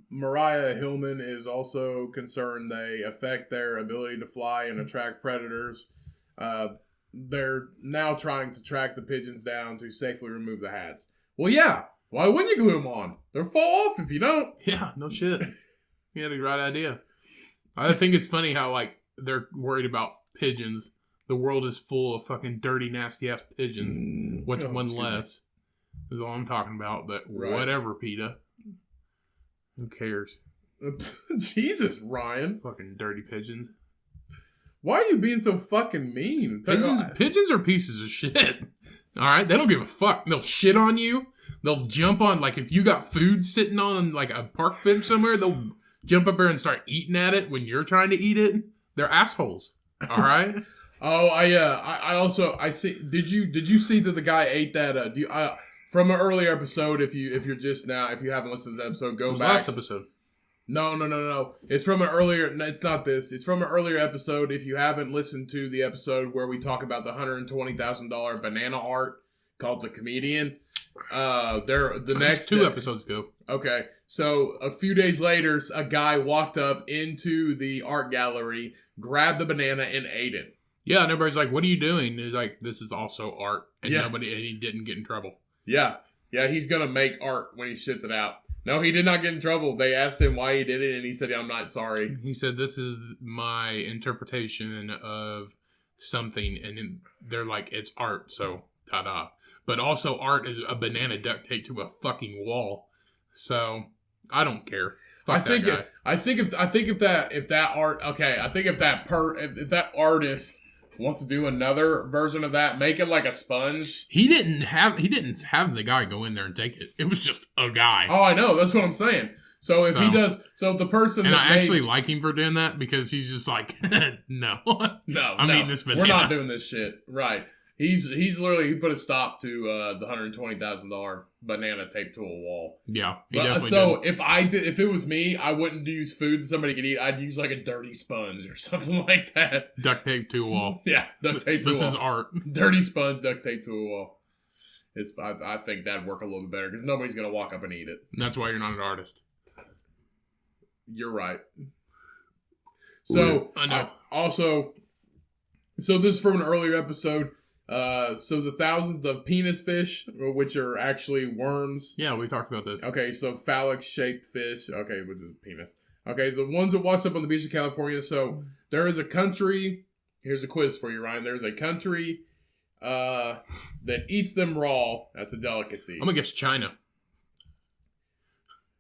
Mariah Hillman is also concerned they affect their ability to fly and attract predators. They're now trying to track the pigeons down to safely remove the hats. Well, yeah. Why wouldn't you glue them on? They'll fall off if you don't. Yeah, no shit. You had the right idea. I think it's funny how, like, they're worried about pigeons. The world is full of fucking dirty, nasty-ass pigeons. What's one less? Is all I'm talking about. But whatever, PETA. Who cares? Jesus, Ryan. Fucking dirty pigeons. Why are you being so fucking mean? Pigeons are pieces of shit. Alright? They don't give a fuck. They'll shit on you. They'll jump on, like, if you got food sitting on, like, a park bench somewhere, they'll jump up there and start eating at it when you're trying to eat it. They're assholes. All right. Oh, I see. Did you see that the guy ate that? From an earlier episode? If you haven't listened to this episode, go back. Last episode. No. It's from an earlier. No, it's not this. It's from an earlier episode. If you haven't listened to the episode where we talk about the $120,000 banana art called The Comedian. Next 2 episodes ago. Okay, so a few days later, a guy walked up into the art gallery, grabbed the banana, and ate it. Yeah, and everybody's like, "What are you doing?" He's like, "This is also art," and he didn't get in trouble. Yeah, he's gonna make art when he shits it out. No, he did not get in trouble. They asked him why he did it, and he said, "I'm not sorry." He said, "This is my interpretation of something," and they're like, "It's art," so ta-da. But also, art is a banana duct taped to a fucking wall. So I don't care. Fuck I think if that artist wants to do another version of that, make it like a sponge. He didn't have the guy go in there and take it. It was just a guy. Oh, I know. That's what I'm saying. So if he does, the person actually like him for doing that because he's just like, no. I mean this banana. We're not doing this shit. Right. He's literally he put a stop to the $120,000 banana taped to a wall. Yeah, if it was me, I wouldn't use food that somebody could eat. I'd use like a dirty sponge or something like that. Duct tape to a wall. Yeah, duct tape to a wall. This is art. Dirty sponge, duct tape to a wall. I think that'd work a little bit better because nobody's gonna walk up and eat it. And that's why you're not an artist. You're right. So I know. So this is from an earlier episode. So the thousands of penis fish, which are actually worms. Yeah, we talked about this. Okay, so phallic-shaped fish. Okay, which is penis. Okay, so the ones that washed up on the beach of California. So there is a country. Here's a quiz for you, Ryan. There's a country that eats them raw. That's a delicacy. I'm gonna guess China.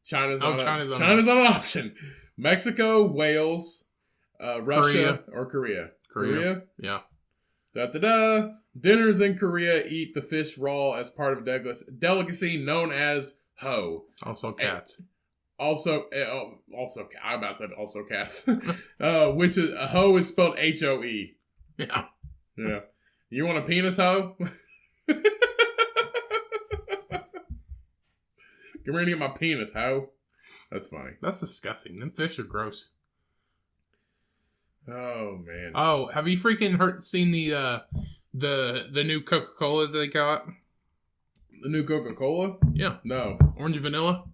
China's not an option. Mexico, Wales, Russia, or Korea. Korea? Yeah. Da-da-da. Dinners in Korea eat the fish raw as part of a delicacy known as ho. Also cats. Also, I'm about to say also cats. Which is, ho is spelled H-O-E. Yeah. Yeah. You want a penis ho? Come here and get my penis ho. That's funny. That's disgusting. Them fish are gross. Oh, man. Oh, have you freaking seen the new Coca-Cola that they got? The new Coca-Cola? Yeah. No. Orange vanilla?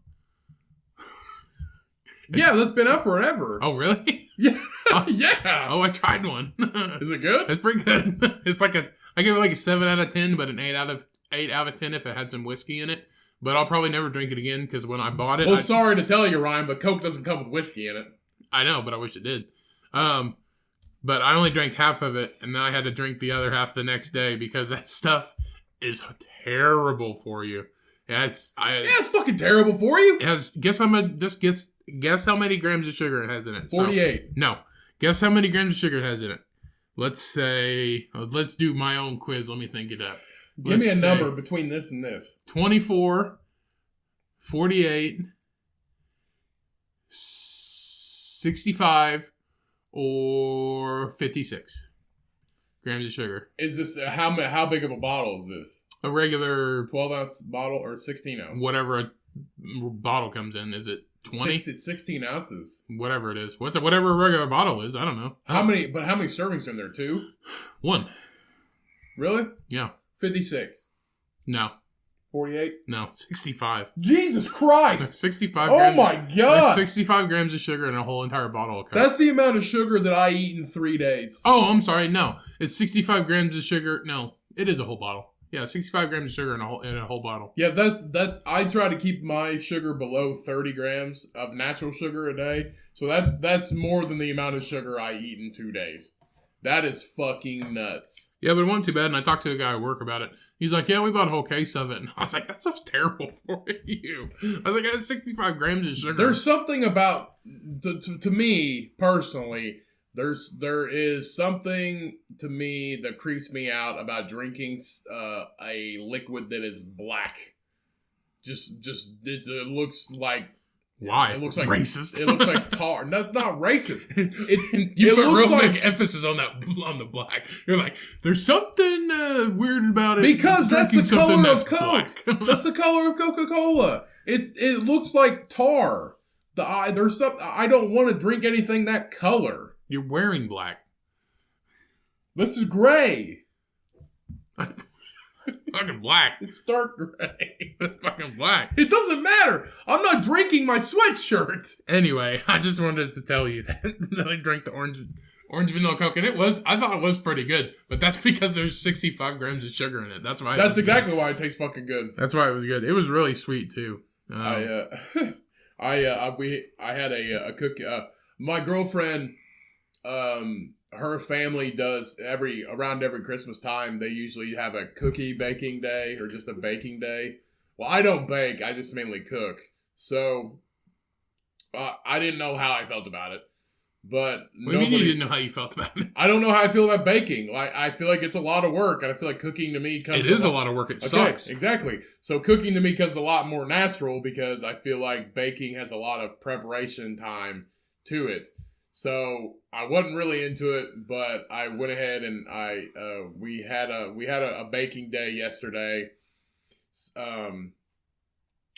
Yeah, that's been out forever. Oh, really? Yeah. Oh, Yeah. Oh, I tried one. Is it good? It's pretty good. It's like I give it like a 7 out of 10, but an 8 out of 10 if it had some whiskey in it. But I'll probably never drink it again because when I bought it, Well, sorry to tell you, Ryan, but Coke doesn't come with whiskey in it. I know, but I wish it did. But I only drank half of it, and then I had to drink the other half the next day because that stuff is terrible for you. Yeah, it's fucking terrible for you. It has guess how many grams of sugar it has in it. 48. So, no, guess how many grams of sugar it has in it. Let's say let's do my own quiz. Let me think it up. Give me a number between this and this. 24, 48, 65, or 56 grams of sugar. Is this how big of a bottle is this? A regular 12-ounce bottle or 16-ounce? Whatever a bottle comes in. Is it 20? 16 ounces. Whatever it is. Whatever a regular bottle is. I don't know. How many servings in there? 2? 1. Really? Yeah. 56. No. 48? No. 65. Jesus Christ! 65 Oh grams. my God! 65 grams of sugar in a whole entire bottle of Coke. That's the amount of sugar that I eat in 3 days. Oh, I'm sorry. No. It's 65 grams of sugar. No. It is a whole bottle. Yeah, 65 grams of sugar in a whole bottle. Yeah, that's. I try to keep my sugar below 30 grams of natural sugar a day. So that's more than the amount of sugar I eat in 2 days. That is fucking nuts. Yeah, but it wasn't too bad. And I talked to a guy at work about it. He's like, "Yeah, we bought a whole case of it." And I was like, "That stuff's terrible for you." I was like, "That's 65 grams of sugar." There's something about to me personally. There is something to me that creeps me out about drinking a liquid that is black. It looks like. Why? It looks like racist. It looks like tar. That's not racist. You put real like, big emphasis on the black. You're like, there's something weird about it because that's the color of Coke. Black. That's the color of Coca-Cola. It looks like tar. There's something. I don't want to drink anything that color. You're wearing black. This is gray. Fucking black. It's dark gray. It's fucking black. It doesn't matter. I'm not drinking my sweatshirt. Anyway, I just wanted to tell you that I drank the orange vanilla Coke, and I thought it was pretty good, but that's because there's 65 grams of sugar in it. That's why. That's exactly why it tastes fucking good. That's why it was good. It was really sweet too. I had a cookie. My girlfriend, her family does around every Christmas time. They usually have a cookie baking day or just a baking day. Well, I don't bake. I just mainly cook. So I didn't know how I felt about it. But what do you mean you didn't know how you felt about it? I don't know how I feel about baking. Like I feel like it's a lot of work, and I feel like cooking to me comes. It is a lot of work. It sucks. Exactly. So cooking to me comes a lot more natural because I feel like baking has a lot of preparation time to it. So I wasn't really into it, but I went ahead and we had a baking day yesterday.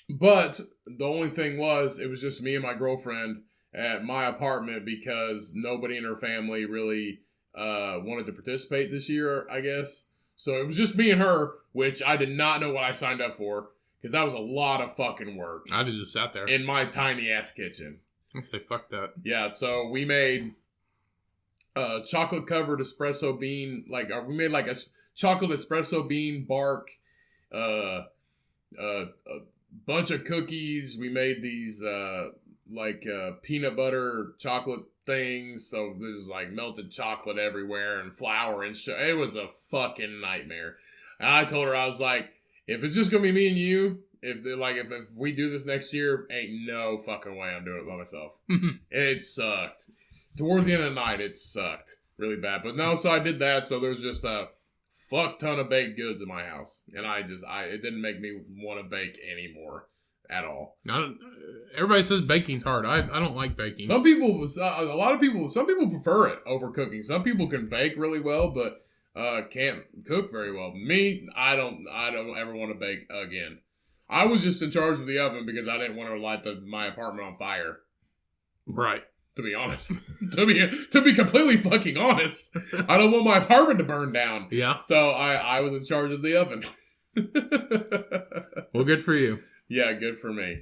But the only thing was, it was just me and my girlfriend at my apartment because nobody in her family really wanted to participate this year, I guess. So it was just me and her, which I did not know what I signed up for because that was a lot of fucking work. I just sat there in my tiny ass kitchen. I say fuck that. Yeah, so we made chocolate covered espresso bean, we made like a chocolate espresso bean bark, a bunch of cookies. We made these peanut butter chocolate things, so there's like melted chocolate everywhere and flour and shit. It was a fucking nightmare. And I told her, I was like, if it's just gonna be me and you, if we do this next year, ain't no fucking way I'm doing it by myself. It sucked. Towards the end of the night, it sucked really bad. But no, so I did that. So there's just a fuck ton of baked goods in my house, and it didn't make me want to bake anymore at all. Everybody says baking's hard. I don't like baking. Some people prefer it over cooking. Some people can bake really well, but can't cook very well. Me, I don't ever want to bake again. I was just in charge of the oven because I didn't want to light my apartment on fire. Right. To be honest. to be completely fucking honest. I don't want my apartment to burn down. Yeah. So I was in charge of the oven. Well, good for you. Yeah, good for me.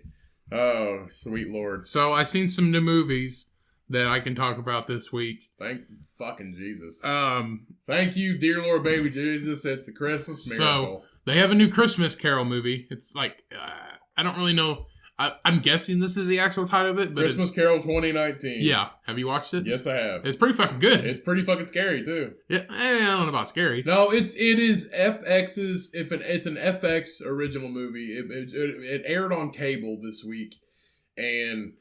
Oh, sweet Lord. So I seen some new movies that I can talk about this week. Thank fucking Jesus. Thank you, dear Lord, baby Jesus. It's a Christmas miracle. So they have a new Christmas Carol movie. It's like, I don't really know. I'm guessing this is the actual title of it. But Christmas Carol 2019. Yeah. Have you watched it? Yes, I have. It's pretty fucking good. It's pretty fucking scary, too. Yeah, I don't know about scary. No, it is FX's. It's an FX original movie. It aired on cable this week, and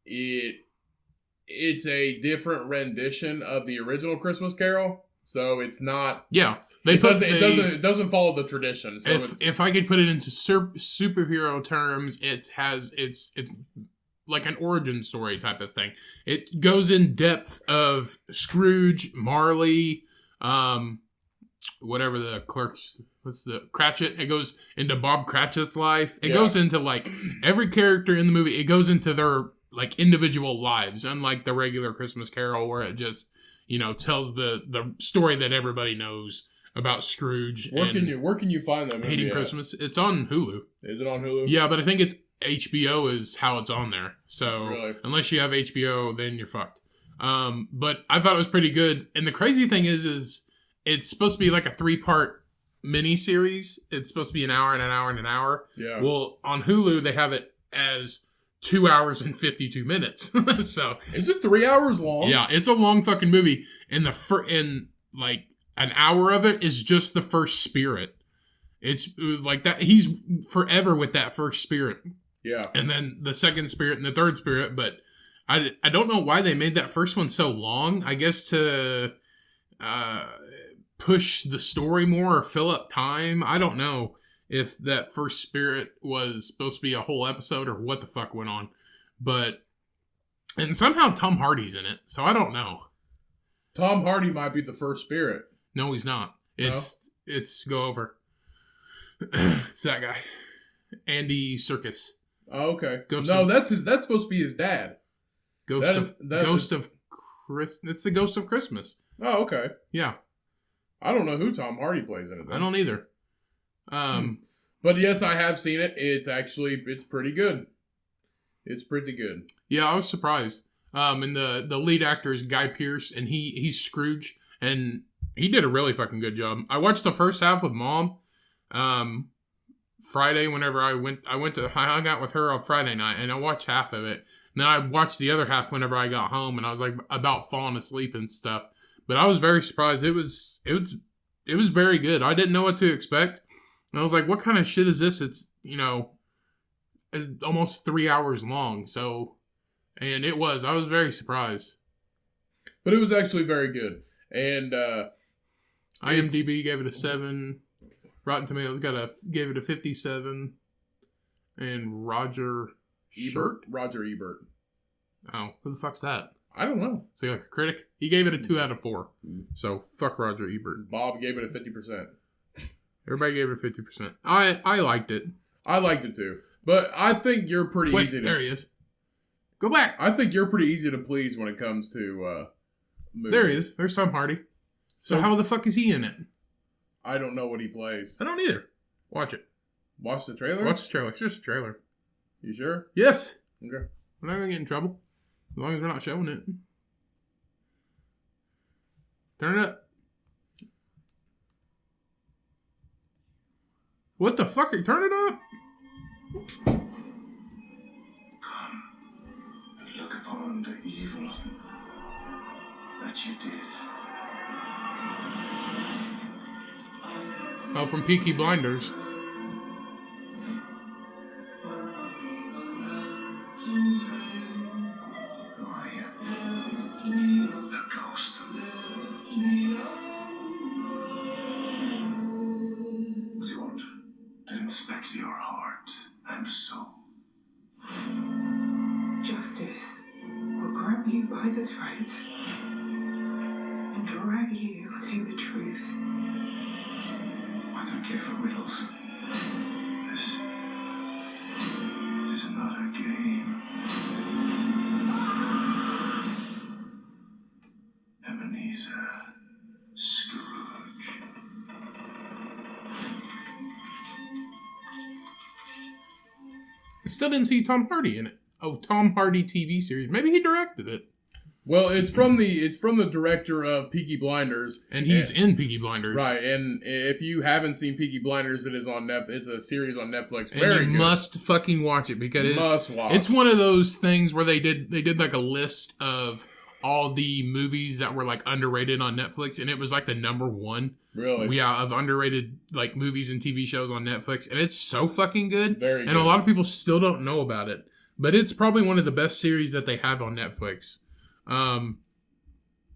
it's a different rendition of the original Christmas Carol. So it's not. Yeah, it doesn't follow the tradition. So if I could put it into superhero terms, it's like an origin story type of thing. It goes in depth of Scrooge, Marley, whatever the clerks. What's the Cratchit? It goes into Bob Cratchit's life. It goes into like every character in the movie. It goes into their like individual lives, unlike the regular Christmas Carol where it just tells the story that everybody knows about Scrooge. Where can you find that movie hating Christmas? It's on Hulu. Is it on Hulu? Yeah, but I think it's HBO is how it's on there. So really? Unless you have HBO, then you're fucked. But I thought it was pretty good. And the crazy thing is it's supposed to be like a 3-part mini series. It's supposed to be an hour and an hour and an hour. Yeah. Well, on Hulu they have it as 2 hours and 52 minutes. So is it 3 hours long? Yeah, it's a long fucking movie. And like an hour of it is just the first spirit. It's like that. He's forever with that first spirit. Yeah. And then the second spirit and the third spirit. But I don't know why they made that first one so long. I guess to push the story more or fill up time. I don't know if that first spirit was supposed to be a whole episode or what the fuck went on. And somehow Tom Hardy's in it. So I don't know. Tom Hardy might be the first spirit. No, he's not. It's go over. It's that guy. Andy Serkis. Oh, okay. That's supposed to be his dad. It's the Ghost of Christmas. Oh, okay. Yeah. I don't know who Tom Hardy plays in it, though. I don't either. But yes, I have seen it. It's pretty good. It's pretty good. Yeah, I was surprised. And the lead actor is Guy Pearce, and he's Scrooge, and he did a really fucking good job. I watched the first half with Mom. Friday, whenever I hung out with her on Friday night, and I watched half of it. And then I watched the other half whenever I got home, and I was like about falling asleep and stuff. But I was very surprised. It was very good. I didn't know what to expect. And I was like, what kind of shit is this? It's, almost 3 hours long. So, and I was very surprised. But it was actually very good. And IMDb gave it a 7. Rotten Tomatoes gave it a 57. And Roger Ebert. Oh, who the fuck's that? I don't know. So like a critic? He gave it a 2 out of 4. So fuck Roger Ebert. Bob gave it a 50%. Everybody gave it a 50%. I liked it. I liked it too. But I think you're pretty easy to... there he is. Go back. I think you're pretty easy to please when it comes to movies. There he is. There's Tom Hardy. So how the fuck is he in it? I don't know what he plays. I don't either. Watch it. Watch the trailer? Watch the trailer. It's just a trailer. You sure? Yes. Okay. We're not going to get in trouble. As long as we're not showing it. Turn it up. What the fuck? Turn it up. Come and look upon the evil that you did. Oh, from Peaky Blinders. Who are you? The ghost. What do you want? To inspect your heart and soul. Justice will grab you by the throat and drag you to the truth. I don't care for riddles. This is not a game. Ebenezer Scrooge. Still didn't see Tom Hardy in it. Oh, Tom Hardy TV series. Maybe he directed it. Well, it's from the director of Peaky Blinders, and he's in Peaky Blinders, right? And if you haven't seen Peaky Blinders, it is on It's a series on Netflix. And Very you good. Must fucking watch it because Must watch. It's one of those things where they did like a list of all the movies that were like underrated on Netflix, and it was like the number one. Really? Yeah, of underrated like movies and TV shows on Netflix, and it's so fucking good. Very good. And a lot of people still don't know about it, but it's probably one of the best series that they have on Netflix. And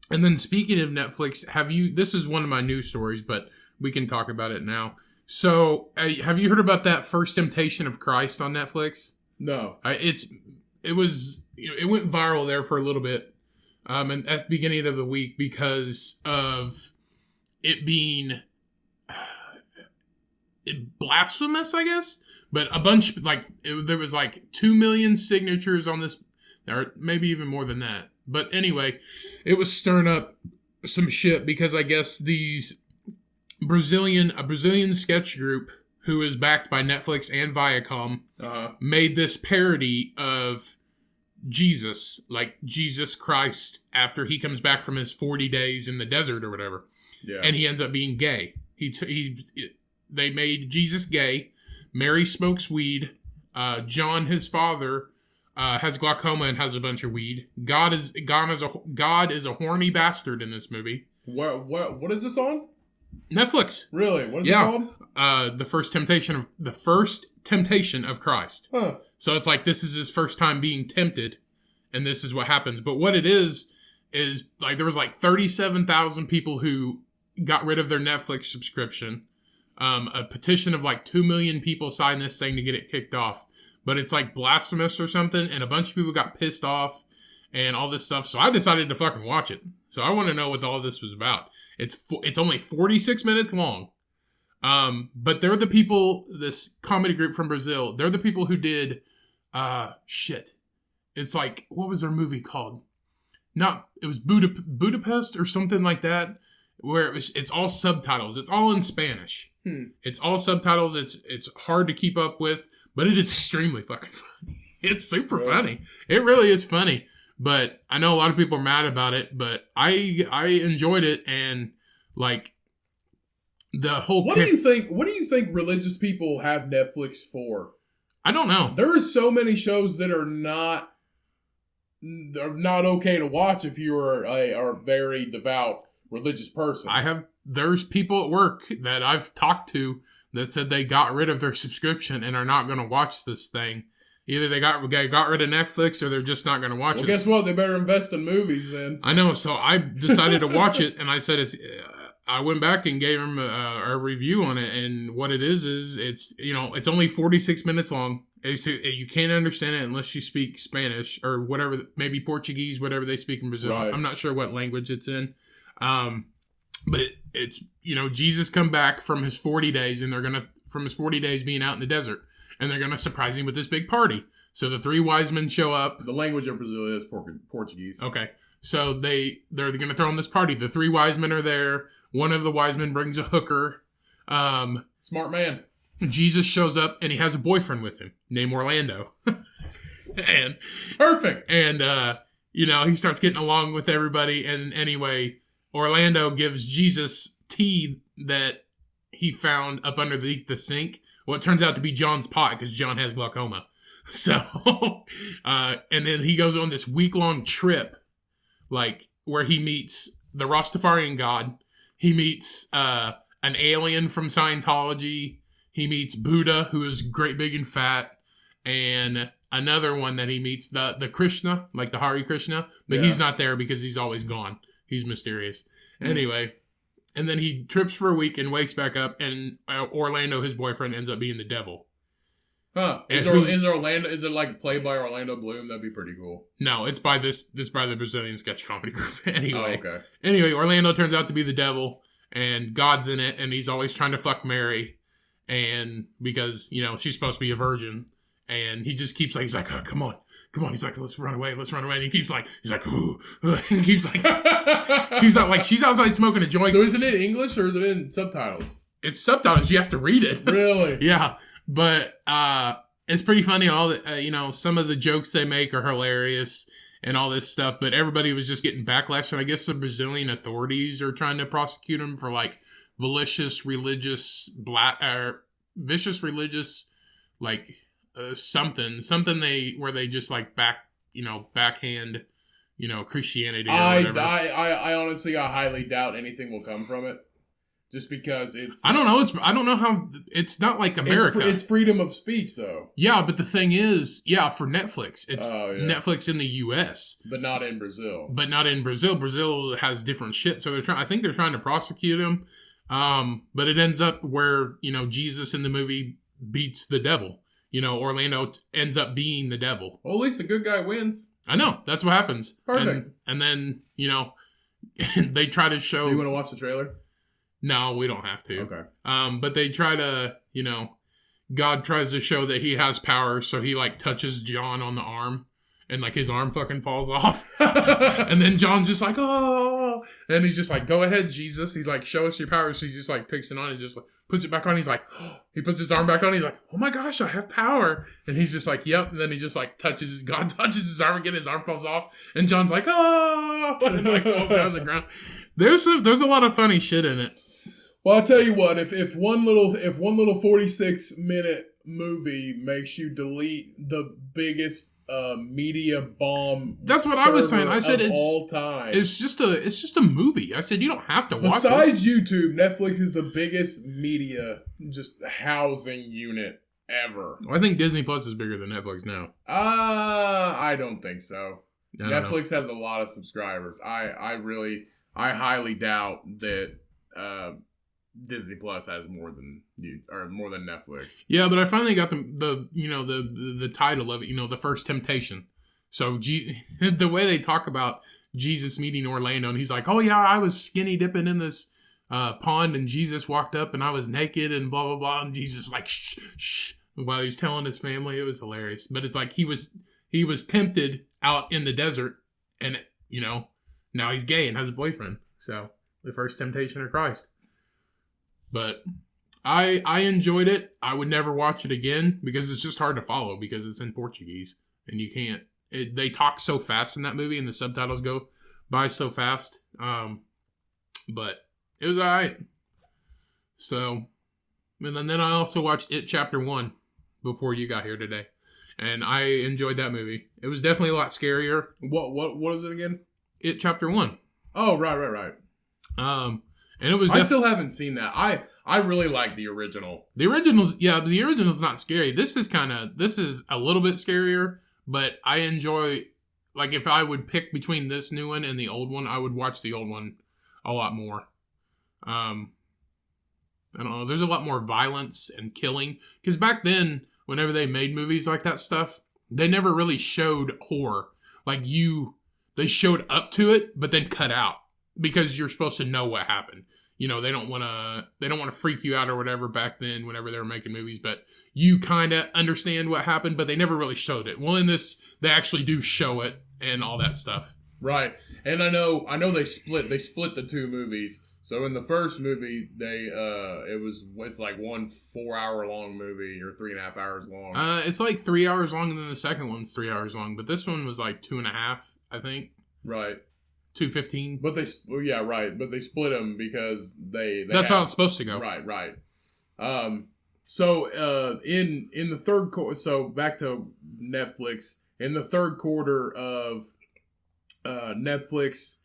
then speaking of Netflix, this is one of my news stories, but we can talk about it now. So, have you heard about that First Temptation of Christ on Netflix? No. It went viral there for a little bit, and at the beginning of the week because of it being blasphemous, I guess. But a bunch, there was 2 million signatures on this, or maybe even more than that. But anyway, it was stirring up some shit because I guess a Brazilian sketch group who is backed by Netflix and Viacom made this parody of Jesus, like Jesus Christ after he comes back from his 40 days in the desert or whatever. Yeah. And he ends up being gay. They made Jesus gay. Mary smokes weed. John, his father, has glaucoma and has a bunch of weed. God is a horny bastard in this movie. What is this on? Netflix. Really? What is it called? The First Temptation of Christ. Huh. So it's like this is his first time being tempted, and this is what happens. But what it is like there was 37,000 people who got rid of their Netflix subscription. A petition of 2 million people signed this thing to get it kicked off. But it's blasphemous or something, and a bunch of people got pissed off and all this stuff. So I decided to fucking watch it. So I want to know what all this was about. It's only 46 minutes long. But they're the people, this comedy group from Brazil, they're the people who did, It's what was their movie called? It was Budapest or something like that, where it's all subtitles. It's all in Spanish. It's all subtitles. It's hard to keep up with. But it is extremely fucking funny. It's super funny. It really is funny. But I know a lot of people are mad about it. But I enjoyed it, and the whole. What do you think? What do you think religious people have Netflix for? I don't know. There are so many shows that are not okay to watch if you are a very devout religious person. There's people at work that I've talked to that said they got rid of their subscription and are not going to watch this thing. Either they got rid of Netflix or they're just not going to watch it. Well, guess what? They better invest in movies then. I know. So I decided to watch it, and I said I went back and gave them a review on it, and what it is it's only 46 minutes long. You can't understand it unless you speak Spanish or whatever, maybe Portuguese, whatever they speak in Brazil. Right. I'm not sure what language it's in. But it's, Jesus come back from his 40 days and from his 40 days being out in the desert, and they're going to surprise him with this big party. So the 3 wise men show up. The language of Brazil is Portuguese. Okay. So they're going to throw in this party. The 3 wise men are there. One of the wise men brings a hooker. Smart man. Jesus shows up and he has a boyfriend with him named Orlando. And perfect. And, he starts getting along with everybody. And anyway, Orlando gives Jesus tea that he found up underneath the sink. Well, it turns out to be John's pot because John has glaucoma. So, and then he goes on this week-long trip, where he meets the Rastafarian God. He meets an alien from Scientology. He meets Buddha, who is great, big, and fat. And another one that he meets, the Krishna, the Hare Krishna. But he's not there because he's always gone. He's mysterious. Anyway, and then he trips for a week and wakes back up, and Orlando, his boyfriend, ends up being the devil. Huh. Is it played by Orlando Bloom? That'd be pretty cool. No, it's by by the Brazilian sketch comedy group. Anyway. Oh, okay. Anyway, Orlando turns out to be the devil, and God's in it, and he's always trying to fuck Mary, and because, she's supposed to be a virgin, and he just keeps he's like, oh, come on. He's like, let's run away. And he keeps he's like, ooh. And he keeps she's outside smoking a joint. So is it in English or is it in subtitles? It's subtitles. You have to read it. Really? Yeah. But, it's pretty funny. All the, some of the jokes they make are hilarious and all this stuff. But everybody was just getting backlash, and I guess the Brazilian authorities are trying to prosecute him for like vicious religious like something where they just like backhand Christianity or whatever. I honestly, I highly doubt anything will come from it. Just because I don't know how it's not like America. It's freedom of speech though. Yeah, but the thing is, for Netflix, it's Netflix in the U.S. but not in Brazil. Brazil has different shit, so I think they're trying to prosecute him. But it ends up where Jesus in the movie beats the devil. Orlando ends up being the devil. Well, at least the good guy wins. I know, that's what happens. Perfect. And then they try to show. Do you want to watch the trailer? No, we don't have to. Okay. But they try to, God tries to show that he has power, so he like touches John on the arm, and like his arm fucking falls off. And then John's just like, oh, and he's just like, go ahead, Jesus. He's like, show us your power. So he just like picks it on and just like puts it back on. He's like, oh. He puts his arm back on. He's like, oh my gosh, I have power. And he's just like, yep. And then he just like God touches his arm again. His arm falls off, and John's like, oh, and like falls down to the ground. There's a lot of funny shit in it. Well, I'll tell you what. If one little 46-minute movie makes you delete the biggest media bomb, that's what I was saying. I said all time. It's just a movie. I said you don't have to watch it. Besides YouTube, Netflix is the biggest media just housing unit ever. Well, I think Disney Plus is bigger than Netflix now. I don't think so. Netflix has a lot of subscribers. I highly doubt that Disney Plus has more than Netflix. Yeah, but I finally got the title of it. The First Temptation. So the way they talk about Jesus meeting Orlando, and he's like, "Oh yeah, I was skinny dipping in this pond, and Jesus walked up, and I was naked, and blah blah blah." And Jesus like, "Shh, shh," while he's telling his family. It was hilarious. But it's like he was tempted out in the desert, and now he's gay and has a boyfriend. So the first temptation of Christ. But I enjoyed it. I would never watch it again because it's just hard to follow because it's in Portuguese and you can't. They talk so fast in that movie and the subtitles go by so fast. But it was alright. So, and then I also watched It Chapter 1 before you got here today, and I enjoyed that movie. It was definitely a lot scarier. What is it again? It Chapter 1. Oh, right. And it was. I still haven't seen that. I really like the original. The original's not scary. This is a little bit scarier, but I enjoy. Like if I would pick between this new one and the old one, I would watch the old one a lot more. I don't know. There's a lot more violence and killing because back then, whenever they made movies like that stuff, they never really showed horror. They showed up to it, but then cut out. Because you're supposed to know what happened. They don't want to freak you out or whatever back then whenever they were making movies, but you kind of understand what happened, but they never really showed it. Well, in this, they actually do show it and all that stuff. Right. And I know they split the two movies. So in the first movie, it's like 1 4-hour long movie or 3.5 hours long. It's like 3 hours long and then the second one's 3 hours long, but this one was like 2.5, I think. Right. 2:15. But they split them because that's how it's supposed to go. Right. So in the third quarter, so back to Netflix. In the third quarter of Netflix,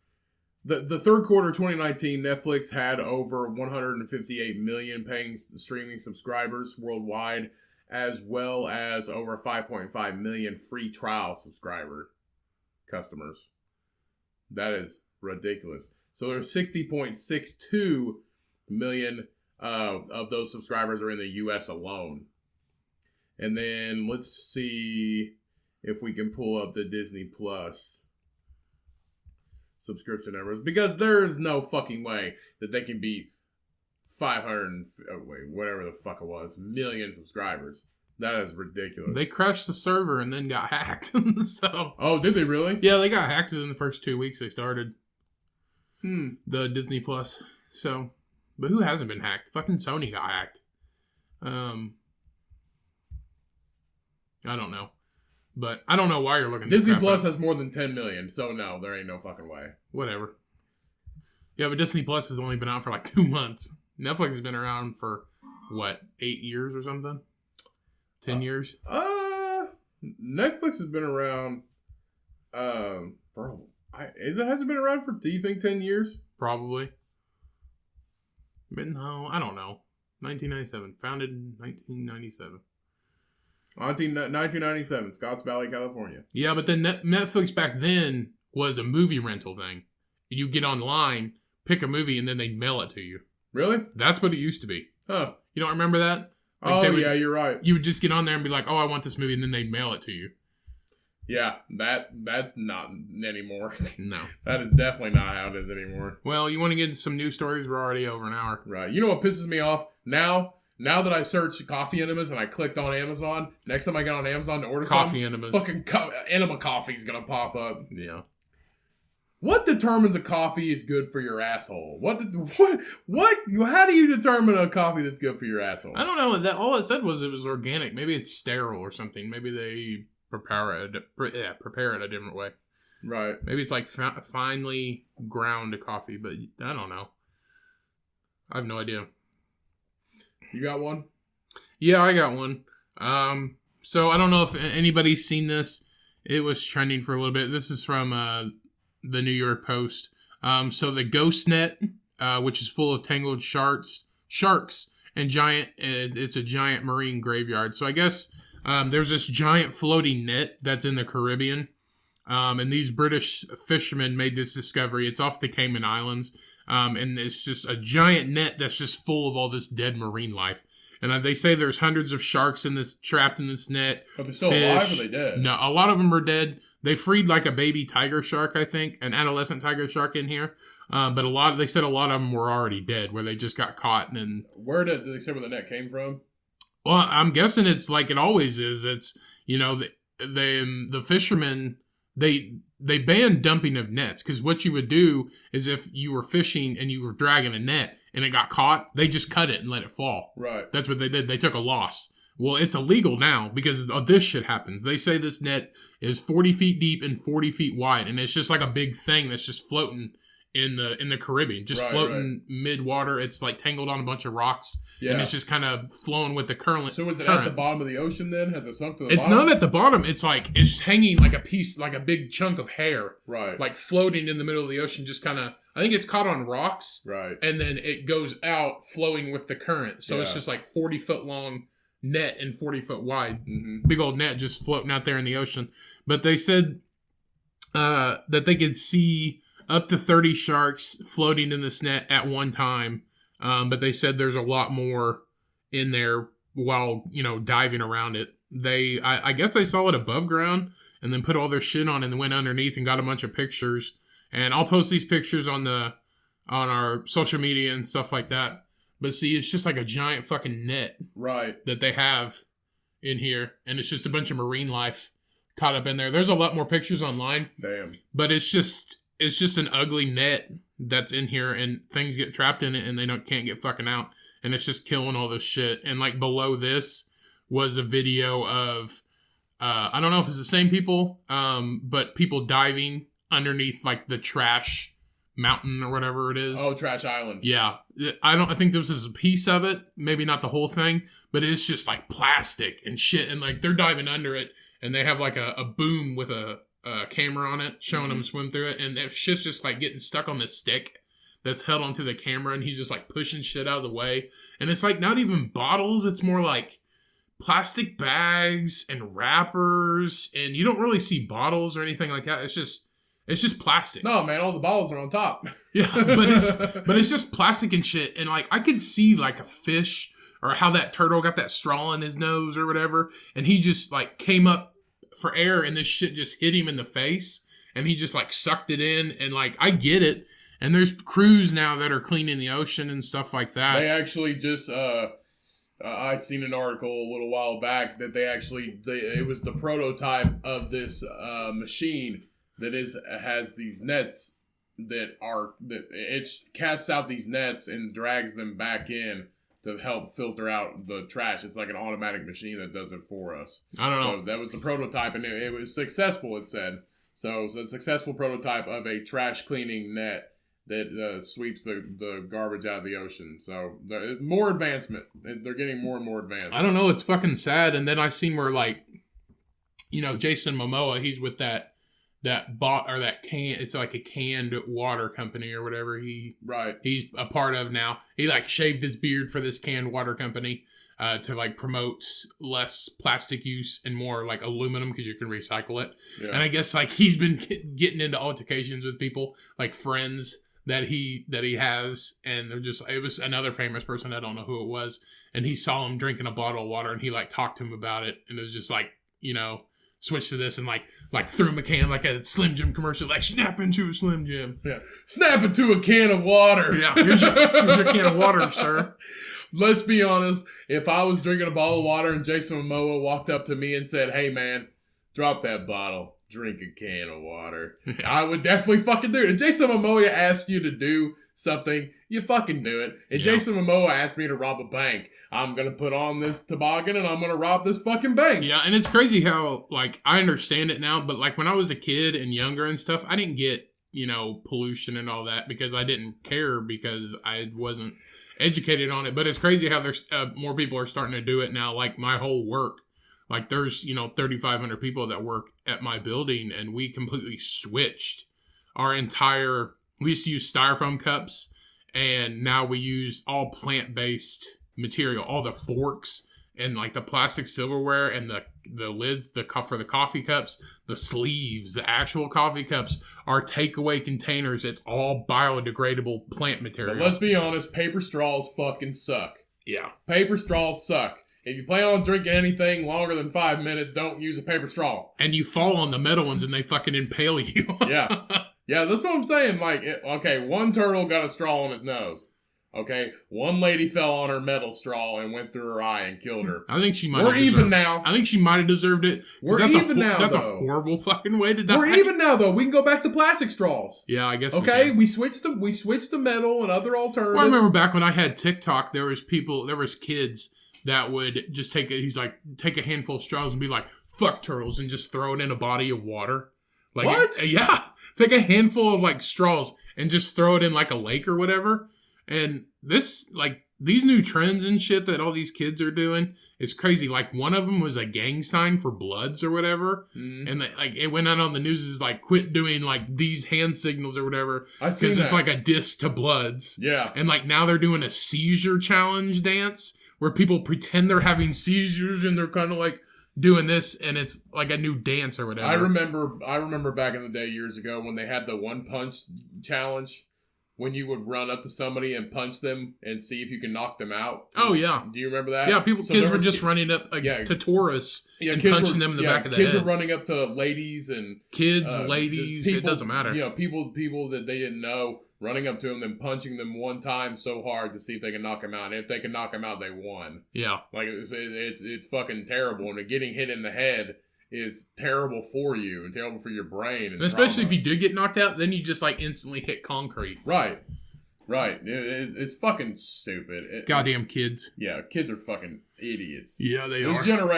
the third quarter of 2019, Netflix had over 158 million paying streaming subscribers worldwide, as well as over 5.5 million free trial subscriber customers. That is ridiculous. So there's 60.62 million of those subscribers are in the U.S. alone. And then let's see if we can pull up the Disney Plus subscription numbers. Because there is no fucking way that they can beat 500 million subscribers. That is ridiculous. They crashed the server and then got hacked. So. Oh, did they really? Yeah, they got hacked within the first 2 weeks they started. The Disney Plus. So, but who hasn't been hacked? Fucking Sony got hacked. I don't know. But I don't know why you're looking Disney this crap Plus up. has more than 10 million, so no, there ain't no fucking way. Whatever. Yeah, but Disney Plus has only been out for like 2 months. Netflix has been around for, what, 8 years or something? 10 years? Netflix has been around, has it been around for, do you think 10 years? Probably. But no, I don't know. 1997. Founded in 1997. 1997, Scotts Valley, California. Yeah, but then Netflix back then was a movie rental thing. You get online, pick a movie, and then they mail it to you. Really? That's what it used to be. Huh. You don't remember that? Yeah, you're right. You would just get on there and be like, oh, I want this movie, and then they'd mail it to you. Yeah, that's not anymore. No. That is definitely not how it is anymore. Well, you want to get into some news stories? We're already over an hour. Right. You know what pisses me off? Now that I search coffee enemas and I clicked on Amazon, next time I get on Amazon to order Coffee something, enemas. fucking enema coffee's gonna pop up. Yeah. What determines a coffee is good for your asshole? What? How do you determine a coffee that's good for your asshole? I don't know. That all it said was it was organic. Maybe it's sterile or something. Maybe they prepare it a different way. Right. Maybe it's like finely ground coffee, but I don't know. I have no idea. You got one? Yeah, I got one. So I don't know if anybody's seen this. It was trending for a little bit. This is from the New York Post. So the ghost net, which is full of tangled sharks, and it's a giant marine graveyard. So I guess there's this giant floating net that's in the Caribbean. And these British fishermen made this discovery. It's off the Cayman Islands. And it's just a giant net that's just full of all this dead marine life. And they say there's hundreds of sharks trapped in this net. Are they still alive or are they dead? No, a lot of them are dead. They freed like a baby tiger shark, I think, an adolescent tiger shark in here. But they said a lot of them were already dead, where they just got caught. And Where did they say where the net came from? well, I'm guessing it's like it always is. It's, the fishermen, they banned dumping of nets, because what you would do is if you were fishing and you were dragging a net and it got caught, they just cut it and let it fall. Right. That's what they did. They took a loss. Well, it's illegal now because of this shit happens. They say this net is 40 feet deep and 40 feet wide, and it's just like a big thing that's just floating in the Caribbean, just floating mid-water. It's like tangled on a bunch of rocks, and it's just kind of flowing with the current. So is it at the bottom of the ocean then? Has it sunk to the It's bottom? not at the bottom. It's like it's hanging like a piece, like a big chunk of hair, Right. like floating in the middle of the ocean. Just kind of, I think it's caught on rocks, Right. and then it goes out flowing with the current. So it's just like 40-foot long net and 40-foot wide. Mm-hmm. Big old net just floating out there in the ocean. But they said that they could see up to 30 sharks floating in this net at one time. But they said there's a lot more in there while, diving around it. I guess they saw it above ground and then put all their shit on and went underneath and got a bunch of pictures. And I'll post these pictures on our social media and stuff like that. But see, it's just like a giant fucking net. Right. That they have in here. And it's just a bunch of marine life caught up in there. There's a lot more pictures online. Damn. But it's just an ugly net that's in here, and things get trapped in it and they can't get fucking out. And it's just killing all this shit. And like below this was a video of, I don't know if it's the same people, but people diving underneath like the trash mountain or whatever it is. Oh, Trash Island. Yeah. I think this is a piece of it. Maybe not the whole thing, but it's just like plastic and shit. And like they're diving under it and they have like a boom with a camera on it showing them swim through it. And that shit's just like getting stuck on this stick that's held onto the camera. And he's just like pushing shit out of the way. And it's like not even bottles. It's more like plastic bags and wrappers. And you don't really see bottles or anything like that. It's just plastic. No, man, all the bottles are on top. Yeah, but it's just plastic and shit. And like I could see like a fish or how that turtle got that straw in his nose or whatever, and he just like came up for air and this shit just hit him in the face and he just like sucked it in. And like I get it. And there's crews now that are cleaning the ocean and stuff like that. They actually just I seen an article a little while back that it was the prototype of this machine that has these nets that it casts out these nets and drags them back in to help filter out the trash. It's like an automatic machine that does it for us. I don't know. So that was the prototype, and it was successful, it said. So it's a successful prototype of a trash cleaning net that sweeps the garbage out of the ocean. So more advancement. They're getting more and more advanced. I don't know. It's fucking sad. And then I seen where, like, you know, Jason Momoa, he's with that can. It's like a canned water company or whatever. He's a part of now. He like shaved his beard for this canned water company to like promote less plastic use and more like aluminum because you can recycle it. Yeah. And I guess like he's been getting into altercations with people, like friends that he has, and they're just, it was another famous person, I don't know who it was, and he saw him drinking a bottle of water and he like talked to him about it, and it was just like, you know, switch to this and like threw him a can like a Slim Jim commercial, like snap into a Slim Jim. Yeah. Snap into a can of water. Yeah. Here's your can of water, sir. Let's be honest. If I was drinking a bottle of water and Jason Momoa walked up to me and said, "Hey man, drop that bottle, drink a can of water," I would definitely fucking do it. If Jason Momoa asked you to do something, you fucking do it. If Jason Momoa asked me to rob a bank, I'm going to put on this toboggan and I'm going to rob this fucking bank. Yeah, and it's crazy how, like, I understand it now, but, like, when I was a kid and younger and stuff, I didn't get, you know, pollution and all that because I didn't care because I wasn't educated on it. But it's crazy how there's more people are starting to do it now. Like, my whole work, like, there's, you know, 3,500 people that work at my building, and we completely switched our entire... We used to use styrofoam cups, and now we use all plant-based material. All the forks and like the plastic silverware and the lids, for the coffee cups, the sleeves, the actual coffee cups are takeaway containers. It's all biodegradable plant material. But let's be honest, paper straws fucking suck. Yeah. Paper straws suck. If you plan on drinking anything longer than 5 minutes, don't use a paper straw. And you fall on the metal ones and they fucking impale you. Yeah. Yeah, that's what I'm saying. Like, okay, one turtle got a straw on his nose. Okay, one lady fell on her metal straw and went through her eye and killed her. I think she might. We're even now. I think she might have deserved it. We're even now. That's though. A horrible fucking way to die. We're even now, though. We can go back to plastic straws. Yeah, I guess. Okay, we switched to metal and other alternatives. Well, I remember back when I had TikTok, there was kids that would just take a handful of straws and be like, "Fuck turtles," and just throw it in a body of water. Like, what? Yeah. Take a handful of like straws and just throw it in like a lake or whatever. And this, like, these new trends and shit that all these kids are doing is crazy. Like, one of them was a gang sign for Bloods or whatever. Mm-hmm. And like it went out on the news as like, quit doing like these hand signals or whatever. I see that. Because it's like a diss to Bloods. Yeah. And like now they're doing a seizure challenge dance where people pretend they're having seizures and they're kind of like doing this, and it's like a new dance or whatever. I remember back in the day years ago when they had the one punch challenge, when you would run up to somebody and punch them and see if you can knock them out. Oh yeah, do you remember that? Yeah, kids were just running up to tourists and punching them in the back of the head. Kids were running up to ladies and ladies. People, it doesn't matter. You know, people that they didn't know, running up to them and punching them one time so hard to see if they can knock them out. And if they can knock them out, they won. Yeah. Like, it's fucking terrible. And getting hit in the head is terrible for you and terrible for your brain. And especially if you do get knocked out, then you just, like, instantly hit concrete. Right. It's fucking stupid. Goddamn kids. Yeah, kids are fucking idiots. Yeah, they are.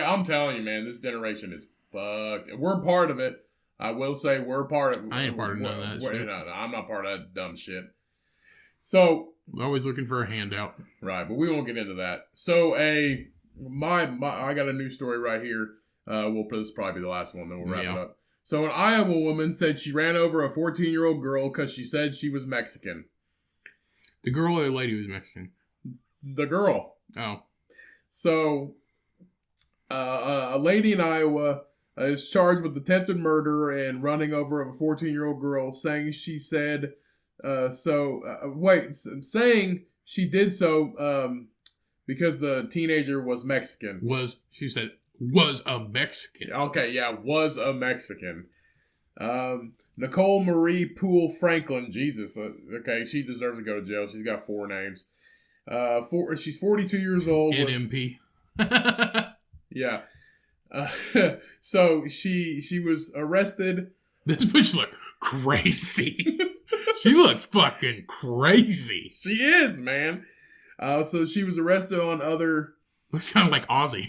I'm telling you, man, this generation is fucked. We're part of it. I will say we're part of it. I ain't part of none of that shit. No, I'm not part of that dumb shit. So... always looking for a handout. Right, but we won't get into that. So I got a news story right here. This will probably be the last one, then we'll wrap it up. So an Iowa woman said she ran over a 14-year-old girl because she said she was Mexican. The girl or the lady was Mexican? The girl. Oh. So, a lady in Iowa... is charged with attempted murder and running over of a 14-year-old girl, saying she did so because the teenager was Mexican. Was a Mexican. Okay, yeah, was a Mexican. Nicole Marie Poole Franklin. Jesus. Okay, she deserves to go to jail. She's got 4 names. She's 42 years old. NMP. Yeah. So she was arrested. This bitch look crazy. She looks fucking crazy. She is, man. So she was arrested on other... Looks kind of like Ozzy.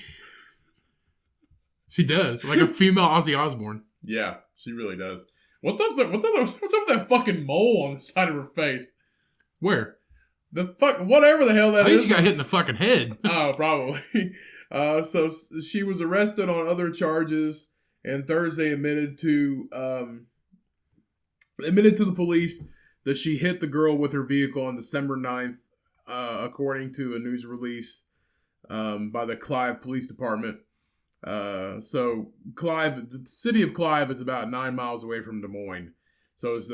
She does. Like a female Ozzy Osbourne. Yeah, she really does. What's up with that fucking mole on the side of her face? Where? The fuck, whatever the hell that I think is. she got hit in the fucking head. Oh, probably. So she was arrested on other charges and Thursday admitted to the police that she hit the girl with her vehicle on December 9th, according to a news release by the Clive Police Department. So Clive, the city of Clive is about 9 miles away from Des Moines. So it's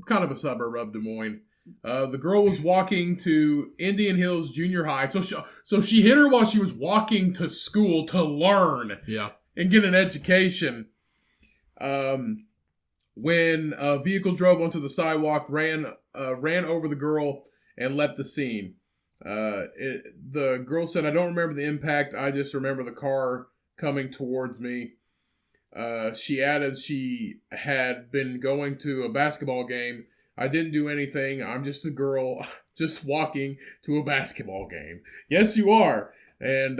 kind of a suburb of Des Moines. The girl was walking to Indian Hills Junior High. So she hit her while she was walking to school to learn. Yeah. And get an education. When a vehicle drove onto the sidewalk, ran over the girl and left the scene. The girl said, "I don't remember the impact. I just remember the car coming towards me." She added she had been going to a basketball game. "I didn't do anything. I'm just a girl just walking to a basketball game." Yes, you are. And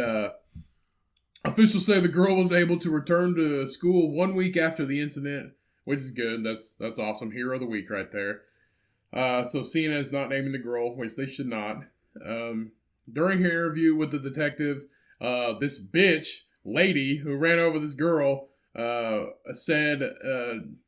officials say the girl was able to return to school 1 week after the incident, which is good. That's awesome. Hero of the week right there. So CNN's not naming the girl, which they should not. During her interview with the detective, this bitch lady who ran over this girl said,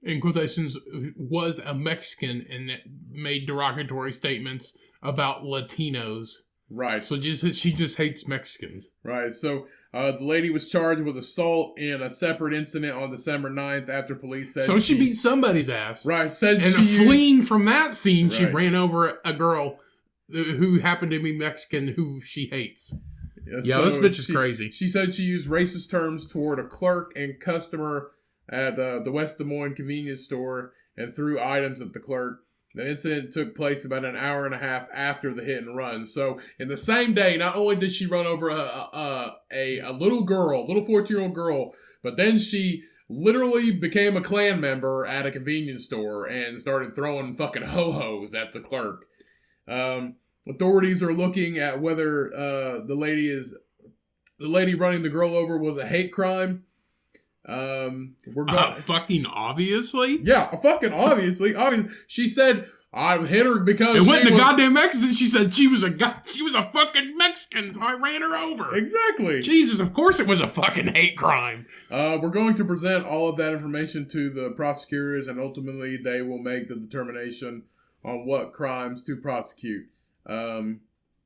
in quotations, was a Mexican and made derogatory statements about Latinos. Right. So she just hates Mexicans. Right. So the lady was charged with assault in a separate incident on December 9th after police said... So she beat somebody's ass. Right. Said and she fleeing from that scene, right. She ran over a girl who happened to be Mexican who she hates. Yeah, so this bitch is crazy. She said she used racist terms toward a clerk and customer at the West Des Moines convenience store and threw items at the clerk. The incident took place about an hour and a half after the hit and run. So in the same day, not only did she run over a little girl, little 14-year-old girl, but then she literally became a Klan member at a convenience store and started throwing fucking ho-hos at the clerk. Authorities are looking at whether the lady running the girl over was a hate crime. Fucking obviously. Yeah, fucking obviously. She said I hit her because it wasn't a goddamn Mexican. She said she was a fucking Mexican, so I ran her over. Exactly. Jesus, of course it was a fucking hate crime. We're going to present all of that information to the prosecutors, and ultimately they will make the determination on what crimes to prosecute.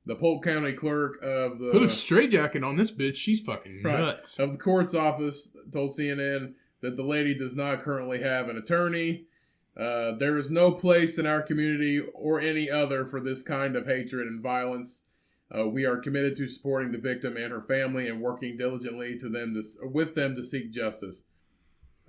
The Polk County clerk of the... Put a straitjacket on this bitch. She's fucking nuts. Of the court's office told CNN that the lady does not currently have an attorney. There is no place in our community or any other for this kind of hatred and violence. We are committed to supporting the victim and her family and working diligently with them to seek justice.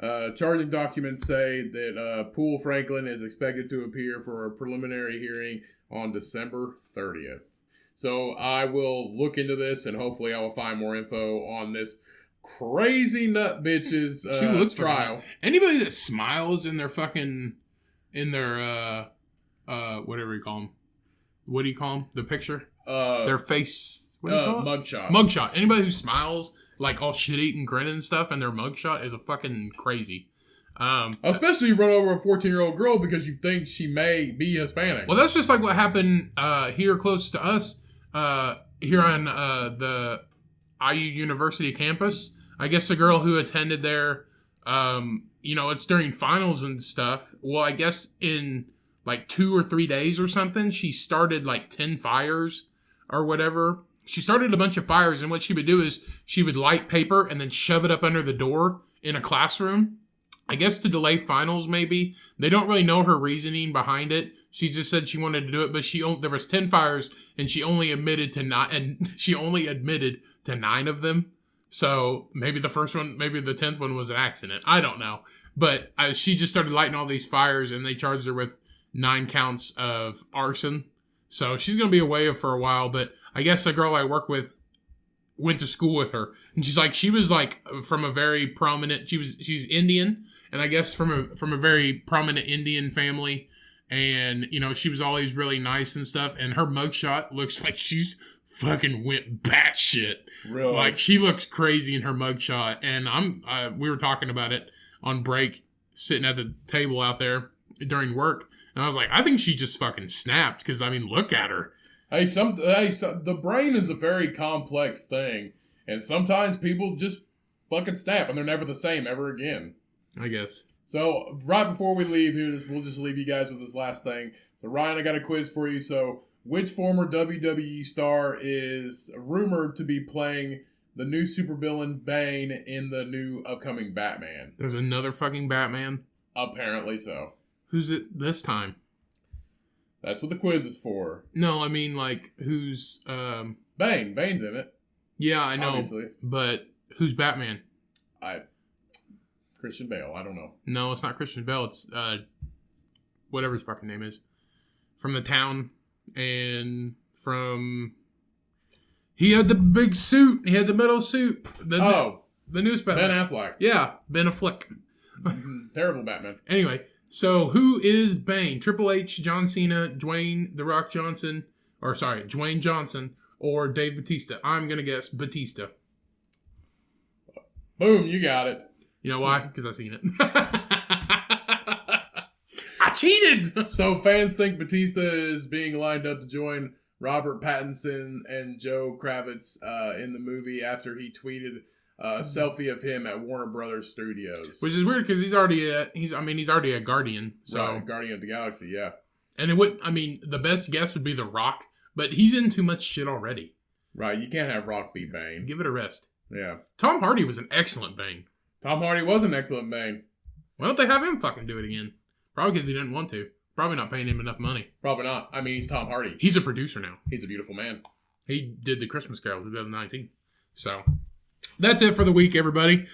Charging documents say that Poole Franklin is expected to appear for a preliminary hearing on December 30th. So I will look into this and hopefully I will find more info on this crazy nut bitch's trial. Anybody that smiles in their whatever you call them. What do you call them? The picture? Their face. What do you call it? Mugshot. Mugshot. Anybody who smiles like all shit-eating and grinning and stuff and their mugshot is a fucking crazy. Especially you run over a 14-year-old girl because you think she may be Hispanic. Well, that's just like what happened here close to us, here on the IU University campus. I guess the girl who attended there, it's during finals and stuff. Well, I guess in like 2 or 3 days or something, she started like 10 fires or whatever. She started a bunch of fires, and what she would do is she would light paper and then shove it up under the door in a classroom. I guess to delay finals, maybe. They don't really know her reasoning behind it. She just said she wanted to do it, but there was 10 fires, and she only admitted to 9 of them. So maybe the first one, maybe the 10th one was an accident. I don't know. But she just started lighting all these fires, and they charged her with 9 counts of arson. So she's going to be away for a while, but I guess the girl I work with went to school with her, and she was like from a very prominent, she's Indian, and I guess from a very prominent Indian family, And, you know, she was always really nice and stuff. And her mugshot looks like she's fucking went batshit. Really? Like, she looks crazy in her mugshot. And we were talking about it on break, sitting at the table out there during work. And I was like, I think she just fucking snapped. Because, I mean, look at her. Hey, the brain is a very complex thing. And sometimes people just fucking snap and they're never the same ever again. I guess. So, right before we leave here, we'll just leave you guys with this last thing. So, Ryan, I got a quiz for you. So, which former WWE star is rumored to be playing the new supervillain Bane in the new upcoming Batman? There's another fucking Batman? Apparently so. Who's it this time? That's what the quiz is for. No, I mean, like, who's... Bane. Bane's in it. Yeah, I know. Obviously. But who's Batman? Christian Bale. I don't know. No, it's not Christian Bale. It's whatever his fucking name is. From the town and from... He had the big suit. He had the metal suit. The newest Batman. Ben Affleck. Yeah, Ben Affleck. Terrible Batman. Anyway, so who is Bane? Triple H, John Cena, Dwayne The Rock Johnson, Dwayne Johnson, or Dave Bautista? I'm going to guess Bautista. Boom, you got it. You know why? Because I've seen it. I cheated! So fans think Bautista is being lined up to join Robert Pattinson and Joe Kravitz in the movie after he tweeted a selfie of him at Warner Brothers Studios. Which is weird because he's already a Guardian. So right, Guardian of the Galaxy, yeah. And the best guess would be The Rock, but he's in too much shit already. Right, you can't have Rock be Bane. Give it a rest. Yeah. Tom Hardy was an excellent Bane. Tom Hardy was an excellent Bane. Why don't they have him fucking do it again? Probably because he didn't want to. Probably not paying him enough money. Probably not. I mean, he's Tom Hardy. He's a producer now. He's a beautiful man. He did the Christmas Carol 2019. So, that's it for the week, everybody.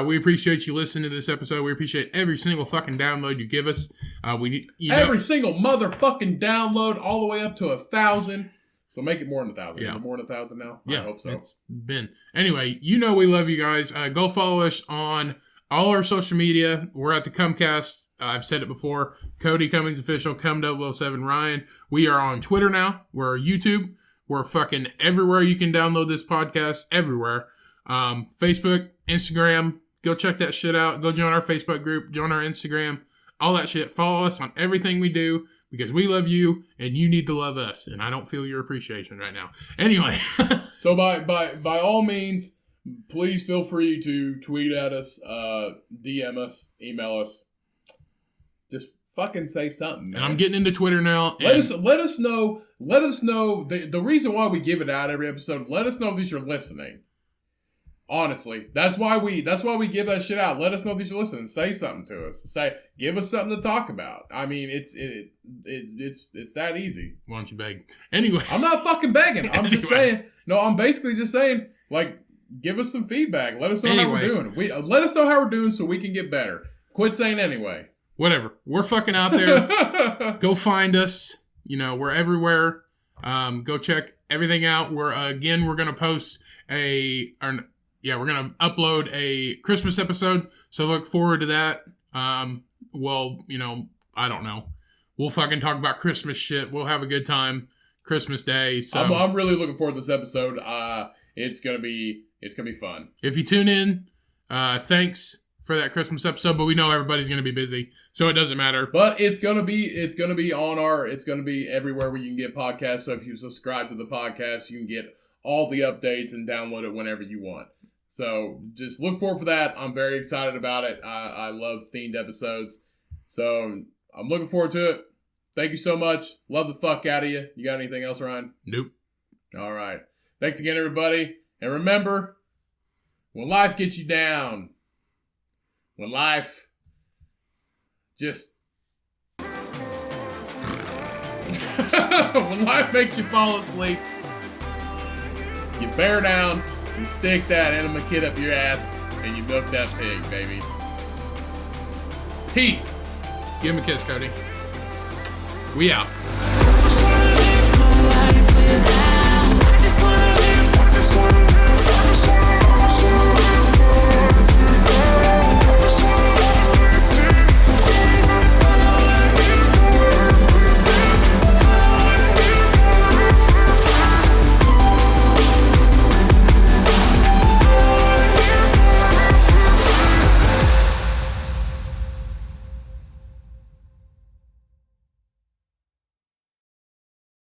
We appreciate you listening to this episode. We appreciate every single fucking download you give us. Every single motherfucking download, all the way up to 1,000. So make it more than 1,000. Yeah. Is it more than 1,000 now? Yeah, I hope so. It's been. Anyway, we love you guys. Go follow us on all our social media. We're at the Cumcast. I've said it before. Cody Cummings Official, Cum007 Ryan. We are on Twitter now. We're YouTube. We're fucking everywhere you can download this podcast. Everywhere. Facebook, Instagram. Go check that shit out. Go join our Facebook group. Join our Instagram. All that shit. Follow us on everything we do. Because we love you, and you need to love us. And I don't feel your appreciation right now. Anyway. So by all means, please feel free to tweet at us, DM us, email us. Just fucking say something, man. And I'm getting into Twitter now. Let us know the reason why we give it out every episode. Let us know that you're listening. Honestly, that's why we give that shit out. Let us know that you're listening. Say something to us. Give us something to talk about. I mean, it's that easy. Why don't you beg? Anyway, I'm not fucking begging. I'm just saying. No, I'm basically just saying. Like, give us some feedback. Let us know how we're doing. Let us know how we're doing so we can get better. Quit saying anyway. Whatever. We're fucking out there. Go find us. We're everywhere. Go check everything out. We're gonna post we're going to upload a Christmas episode, so look forward to that. I don't know. We'll fucking talk about Christmas shit. We'll have a good time Christmas Day. So I'm really looking forward to this episode. It's gonna be fun. If you tune in, thanks for that Christmas episode, but we know everybody's going to be busy, so it doesn't matter. But it's gonna be everywhere where you can get podcasts. So if you subscribe to the podcast, you can get all the updates and download it whenever you want. So just look forward for that. I'm very excited about it. I love themed episodes. So I'm looking forward to it. Thank you so much. Love the fuck out of you. You got anything else, Ryan? Nope. All right. Thanks again, everybody. And remember, when life gets you down, when life just... when life makes you fall asleep, you bear down, you stick that enema kit up your ass, and you milk that pig, baby. Peace. Give him a kiss, Cody. We out. Life with